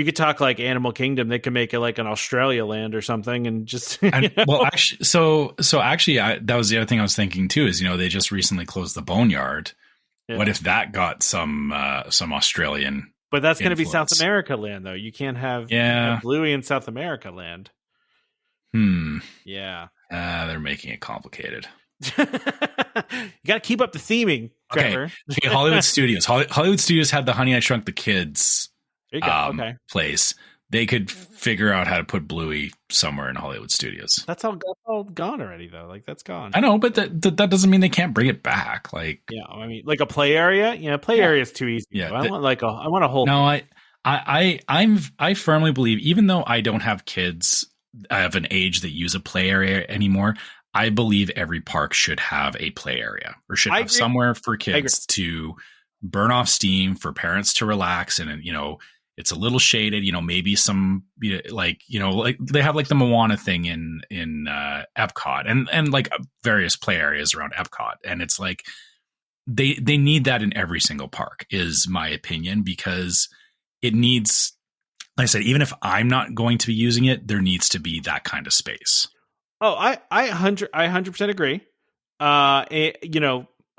could talk like Animal Kingdom. They could make it like an Australia land or something, and just well, actually, so that was the other thing I was thinking too. Is they just recently closed the Boneyard. Yeah. What if that got some Australian? But that's going to be South America land, though. You can't have Bluey in South America land. Yeah. They're making it complicated. You got to keep up the theming, Trevor. Okay, Hollywood Studios. Hollywood Studios had the Honey, I Shrunk the Kids place. They could figure out how to put Bluey somewhere in Hollywood Studios. That's all gone already, though. Like, that's gone. I know, but that doesn't mean they can't bring it back. Like, yeah, I mean, like a play area. Yeah, play area is too easy. Yeah, I want a whole. No, I firmly believe, even though I don't have kids of an age that use a play area anymore, I believe every park should have a play area or should have somewhere for kids to burn off steam, for parents to relax, and it's a little shaded. Maybe some like they have like the Moana thing in Epcot and like various play areas around Epcot, and it's like they need that in every single park, is my opinion, because it needs. Like I said, even if I'm not going to be using it, there needs to be that kind of space. Oh, I 100% agree.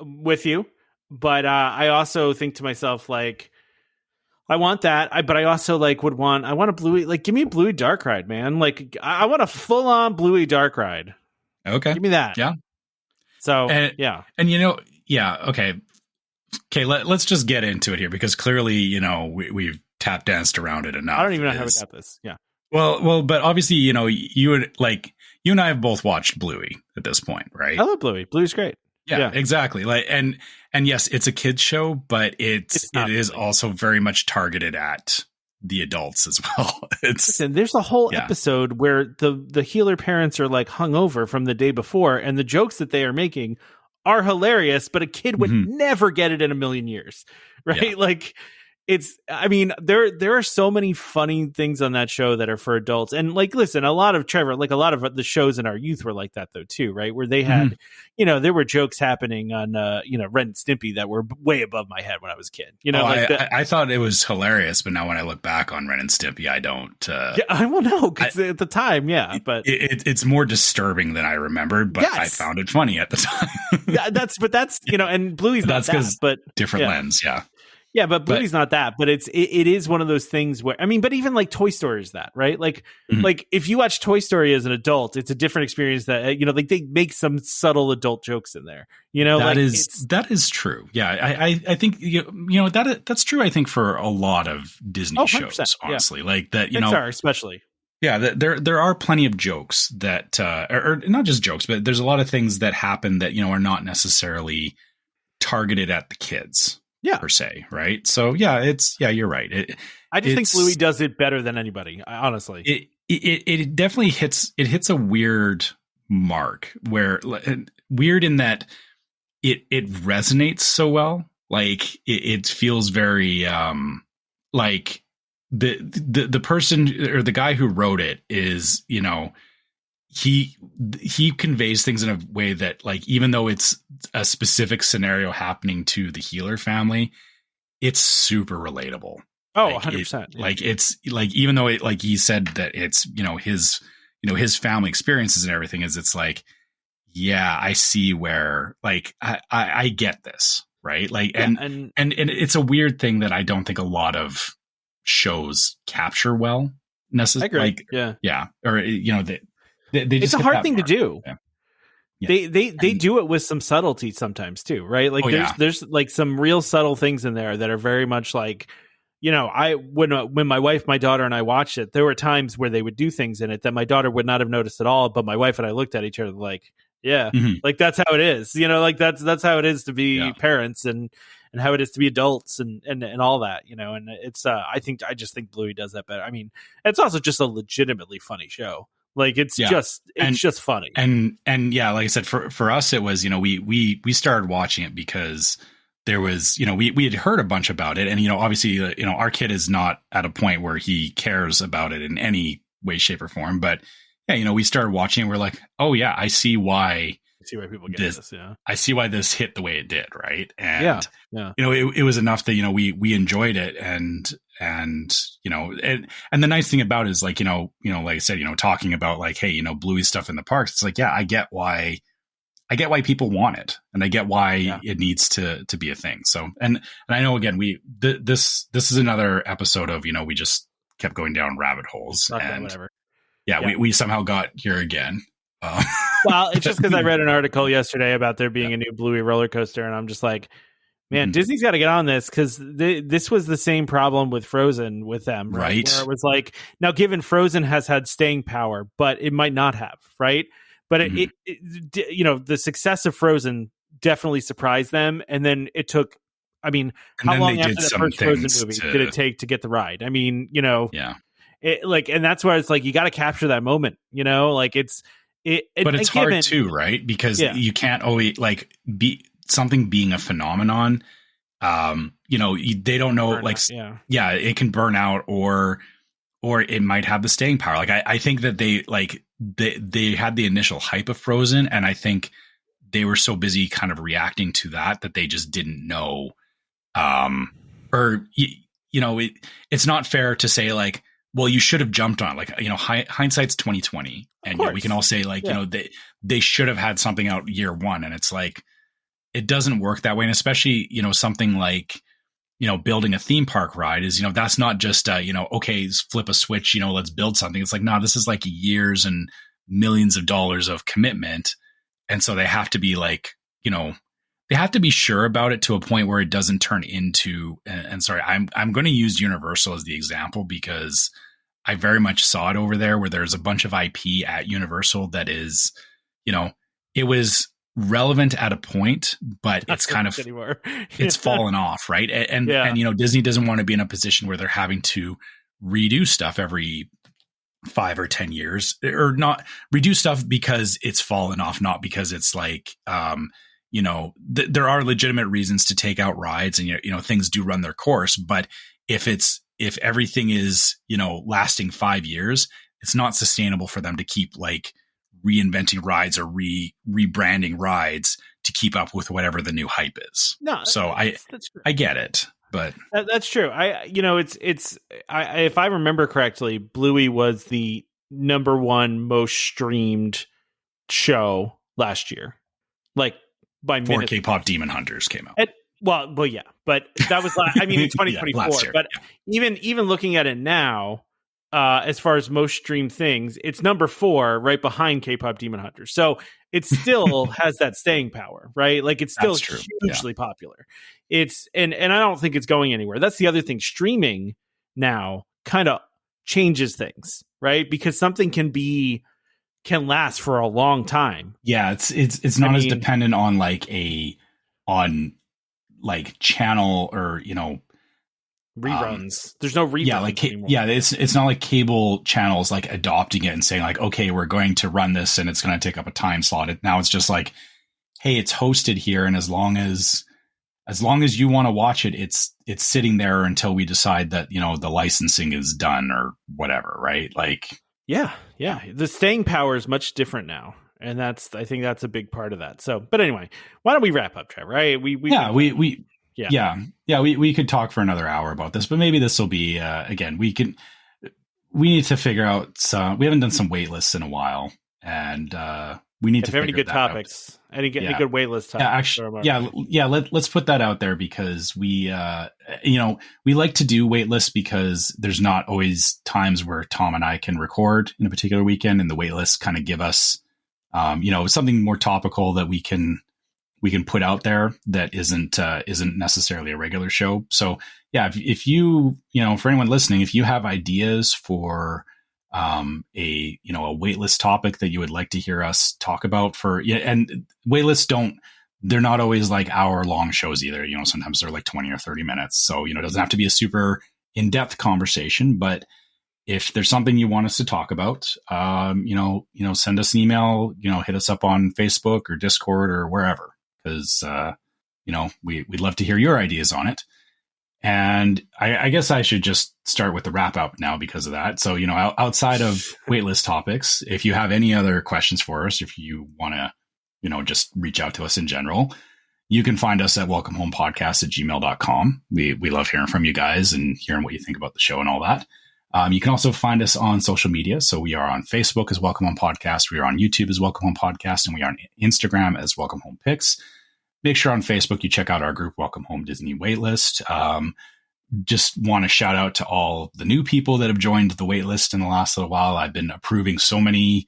With you, but I also think to myself, like, I want that, but I also I want a Bluey, like, give me a Bluey dark ride, man. Like, I want a full on Bluey dark ride. Okay, give me that. Yeah. So okay. Let's just get into it here, because clearly, we've tap danced around it enough. I don't even know how we got this. Yeah. Well, but obviously, you and I have both watched Bluey at this point, right? I love Bluey. Bluey's great. Yeah, exactly. Like, and yes, it's a kid's show, but it is also very much targeted at the adults as well. Listen, there's a whole episode where the healer parents are like hungover from the day before, and the jokes that they are making are hilarious, but a kid would never get it in a million years, right? Yeah. Like, there are so many funny things on that show that are for adults. And like, listen, a lot of the shows in our youth were like that though too, right? Where they had, there were jokes happening on, Ren and Stimpy that were way above my head when I was a kid. I thought it was hilarious, but now when I look back on Ren and Stimpy, I don't. I won't know, because at the time, but it's more disturbing than I remembered. But I found it funny at the time. that's and Bluey's not that, but different lens, yeah. Yeah, but Bluey's not that, but it is one of those things where, I mean, but even like Toy Story is that, right? Like, like if you watch Toy Story as an adult, it's a different experience that, like they make some subtle adult jokes in there, that is true. Yeah. I think, that's true. I think for a lot of Disney shows, honestly, like that, Pixar especially. Yeah, there are plenty of jokes that, or not just jokes, but there's a lot of things that happen that, are not necessarily targeted at the kids, per se, right? So yeah, you're right. I just think Bluey does it better than anybody, honestly. It definitely hits a weird mark, where weird in that it resonates so well. Like it feels very like the person or the guy who wrote it is, he conveys things in a way that, like, even though it's a specific scenario happening to the Healer family, it's super relatable. Oh, like 100%. Like it's like, even though it, like he said that it's, his family experiences and everything, it's like, yeah, I see where, like, I get this, right? Like, and it's a weird thing that I don't think a lot of shows capture well necessarily. Like, yeah, or they it's a hard thing to do. Yeah. They do it with some subtlety sometimes too, right? Like there's like some real subtle things in there that are very much like, when my wife, my daughter, and I watched it, there were times where they would do things in it that my daughter would not have noticed at all, but my wife and I looked at each other like, like that's how it is, like that's how it is to be parents and how it is to be adults and all that, and it's I just think Bluey does that better. I mean, it's also just a legitimately funny show. Like it's just funny. And yeah, like I said, for us, it was, we started watching it because there was, we had heard a bunch about it, and, obviously, our kid is not at a point where he cares about it in any way, shape, or form. But yeah, we started watching it. We're like, oh yeah, I see why people get this. Yeah, I see why this hit the way it did. Right. And it was enough that, we enjoyed it, and the nice thing about it is, like, like I said, talking about, like, hey, Bluey stuff in the parks. It's like, yeah, I get why people want it, and I get why it needs to be a thing. So, and I know, again, this is another episode of, we just kept going down rabbit holes, and whatever. We somehow got here again. Well, it's just because I read an article yesterday about there being a new Bluey roller coaster, and I'm just like, man, Disney's got to get on this, because this was the same problem with Frozen with them, right? Where it was like, now given Frozen has had staying power, but it might not have, right? But it the success of Frozen definitely surprised them, and then it took. I mean, how long after the first Frozen movie did it take to get the ride? I mean, and that's where it's like, you got to capture that moment, like but it's hard too, right? Because you can't always, like, be something being a phenomenon. They don't know, it can burn out, or it might have the staying power. Like, I think that they had the initial hype of Frozen, and I think they were so busy kind of reacting to that they just didn't know. It's not fair to say, like, well, you should have jumped on it. Like, hindsight's 2020, and we can all say, like, they should have had something out year one, and it's like, it doesn't work that way. And especially, something like, building a theme park ride is, that's not just, okay, flip a switch, let's build something. It's like, no, this is like years and millions of dollars of commitment. And so they have to be like, they have to be sure about it to a point where it doesn't turn into, and sorry, I'm going to use Universal as the example, because I very much saw it over there, where there's a bunch of IP at Universal that is, it was relevant at a point, but it's kind of it's fallen off, right? And Disney doesn't want to be in a position where they're having to redo stuff every 5 or 10 years, or not redo stuff because it's fallen off, not because it's like there are legitimate reasons to take out rides, and things do run their course. But if everything is lasting 5 years, it's not sustainable for them to keep, like, reinventing rides or rebranding rides to keep up with whatever the new hype is. No, so I get it, but that's true. If I remember correctly, Bluey was the #1 most streamed show last year, like by before K-pop Demon Hunters came out. Well, yeah, but that was in 2024. Year, but even looking at it now, as far as most streamed things, it's #4, right behind K-pop Demon Hunters. So it still has that staying power, right? Like, it's still hugely popular. It's and I don't think it's going anywhere. That's the other thing. Streaming now kind of changes things, right? Because something can last for a long time. Yeah, it's not as dependent on channel or reruns. There's no reruns anymore. It's not like cable channels like adopting it and saying like, okay, we're going to run this and it's going to take up a time slot. Now it's just like, hey, it's hosted here, and as long as you want to watch it, it's sitting there until we decide that the licensing is done or whatever, right? Like, yeah, the staying power is much different now, and I think that's a big part of that. So, but anyway, why don't we wrap up, Trevor? Right? We could talk for another hour about this, but maybe this will be again. We need to figure out we haven't done some wait lists in a while, and we need to figure any good topics. Any good wait list topics? Let's put that out there, because we like to do wait lists because there's not always times where Tom and I can record in a particular weekend, and the wait lists kind of give us something more topical that we can put out there that isn't necessarily a regular show. So yeah, if you for anyone listening, if you have ideas for a waitlist topic that you would like to hear us talk about and waitlists they're not always like hour long shows either. Sometimes they're like 20 or 30 minutes. So, it doesn't have to be a super in-depth conversation, but if there's something you want us to talk about, send us an email, hit us up on Facebook or Discord or wherever, because, we'd love to hear your ideas on it. And I guess I should just start with the wrap up now because of that. So, outside of waitlist topics, if you have any other questions for us, if you want to, just reach out to us in general, you can find us at welcomehomepodcast@gmail.com. We love hearing from you guys and hearing what you think about the show and all that. You can also find us on social media. So we are on Facebook as Welcome Home Podcast. We are on YouTube as Welcome Home Podcast, and we are on Instagram as Welcome Home Picks. Make sure on Facebook you check out our group, Welcome Home Disney Waitlist. Just want to shout out to all the new people that have joined the waitlist in the last little while. I've been approving so many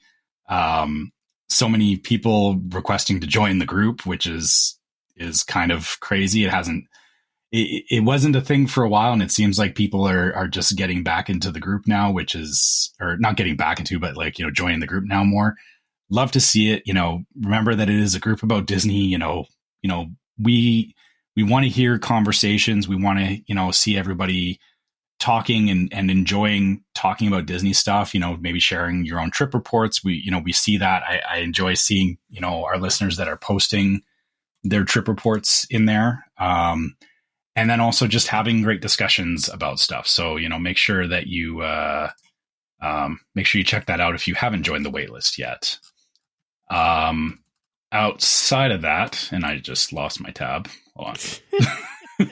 people requesting to join the group, which is kind of crazy. It wasn't a thing for a while, and it seems like people are just getting back into the group now, or not getting back into, but joining the group now more. Love to see it. Remember that it is a group about Disney. We want to hear conversations. We want to, see everybody talking and enjoying talking about Disney stuff, maybe sharing your own trip reports. We see that. I enjoy seeing, our listeners that are posting their trip reports in there. And then also just having great discussions about stuff. So, make sure that you check that out if you haven't joined the waitlist yet. Outside of that, and I just lost my tab. Hold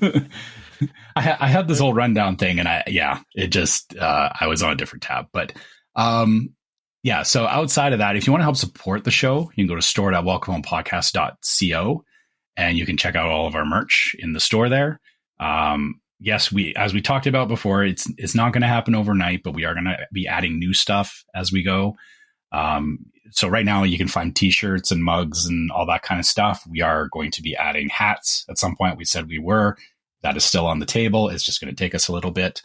on. I had this whole rundown thing, and I was on a different tab. But so outside of that, if you want to help support the show, you can go to store.welcomehomepodcast.co, and you can check out all of our merch in the store there. Yes, as we talked about before, it's not going to happen overnight, but we are going to be adding new stuff as we go. So right now you can find t-shirts and mugs and all that kind of stuff. We are going to be adding hats at some point. We said we were. That is still on the table. It's just going to take us a little bit.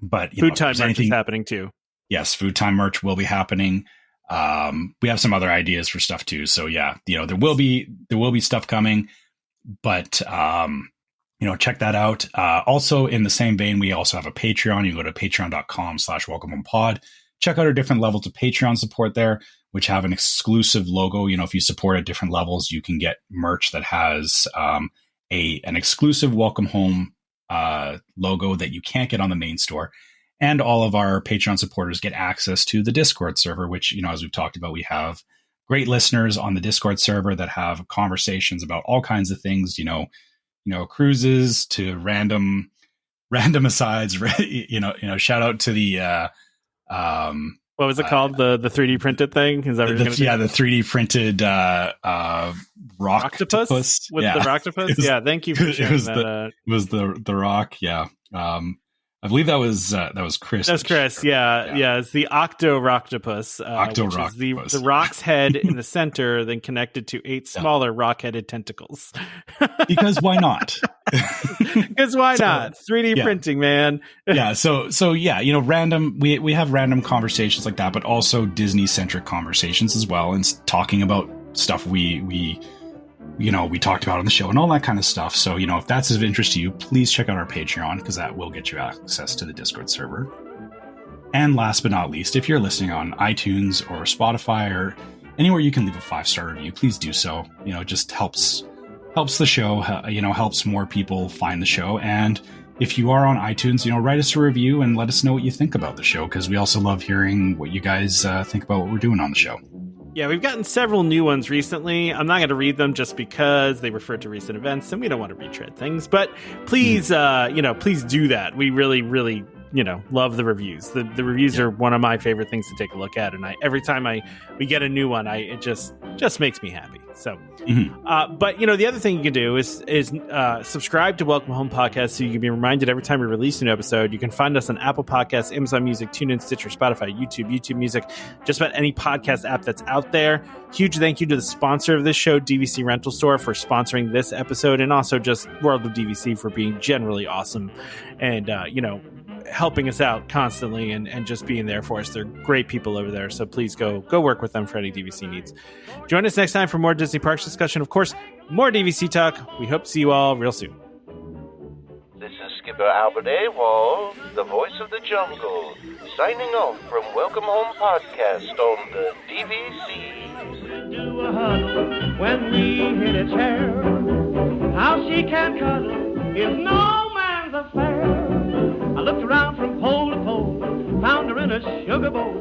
But food time merch is happening too. Yes, food time merch will be happening. We have some other ideas for stuff too. So yeah, there will be stuff coming. But check that out. Also in the same vein, we also have a Patreon. You go to patreon.com/welcomehomepod. Check out our different levels of Patreon support there, which have an exclusive logo. If you support at different levels, you can get merch that has an exclusive Welcome Home logo that you can't get on the main store. And all of our Patreon supporters get access to the Discord server, which, as we've talked about, we have great listeners on the Discord server that have conversations about all kinds of things, cruises to random asides, shout out to the, what was it called? The 3D printed thing? Is that what the 3D printed Rocktopus with the Rocktopus? Yeah, thank you for sharing that. It was the rock. Yeah. I believe that was Chris. That's Chris. Yeah. It's the Octo Rocktopus. The rock's head in the center, then connected to 8 smaller rock-headed tentacles. Because why not? Because why not? 3D printing, man. Yeah. So yeah, you know, random, we have random conversations like that, but also Disney centric conversations as well. And talking about stuff we talked about on the show and all that kind of stuff. So, you know, if that's of interest to you, please check out our Patreon, because that will get you access to the Discord server. And last but not least, if you're listening on iTunes or Spotify or anywhere you can leave a 5-star review, please do so. You know, it just helps the show, you know, helps more people find the show. And if you are on iTunes, you know, write us a review and let us know what you think about the show, because we also love hearing what you guys think about what we're doing on the show. Yeah, we've gotten several new ones recently. I'm not going to read them just because they refer to recent events and we don't want to retread things. But please, please do that. We really, really, love the reviews. The reviews are one of my favorite things to take a look at. And every time we get a new one, it just makes me happy. So, but the other thing you can do is subscribe to Welcome Home Podcast so you can be reminded every time we release a new episode. You can find us on Apple Podcasts, Amazon Music, TuneIn, Stitcher, Spotify, YouTube Music, just about any podcast app that's out there. Huge thank you to the sponsor of this show, DVC Rental Store, for sponsoring this episode, and also just World of DVC for being generally awesome and helping us out constantly and just being there for us. They're great people over there, so please go work with them for any DVC needs. Join us next time for more Disney Parks discussion. Of course, more DVC talk. We hope to see you all real soon. This is Skipper Albert Awol, the voice of the jungle, signing off from Welcome Home Podcast on the DVC. Do a huddle when we hit its hair. How she can cuddle is no man's affair. I looked around from pole to pole, found her in a sugar bowl.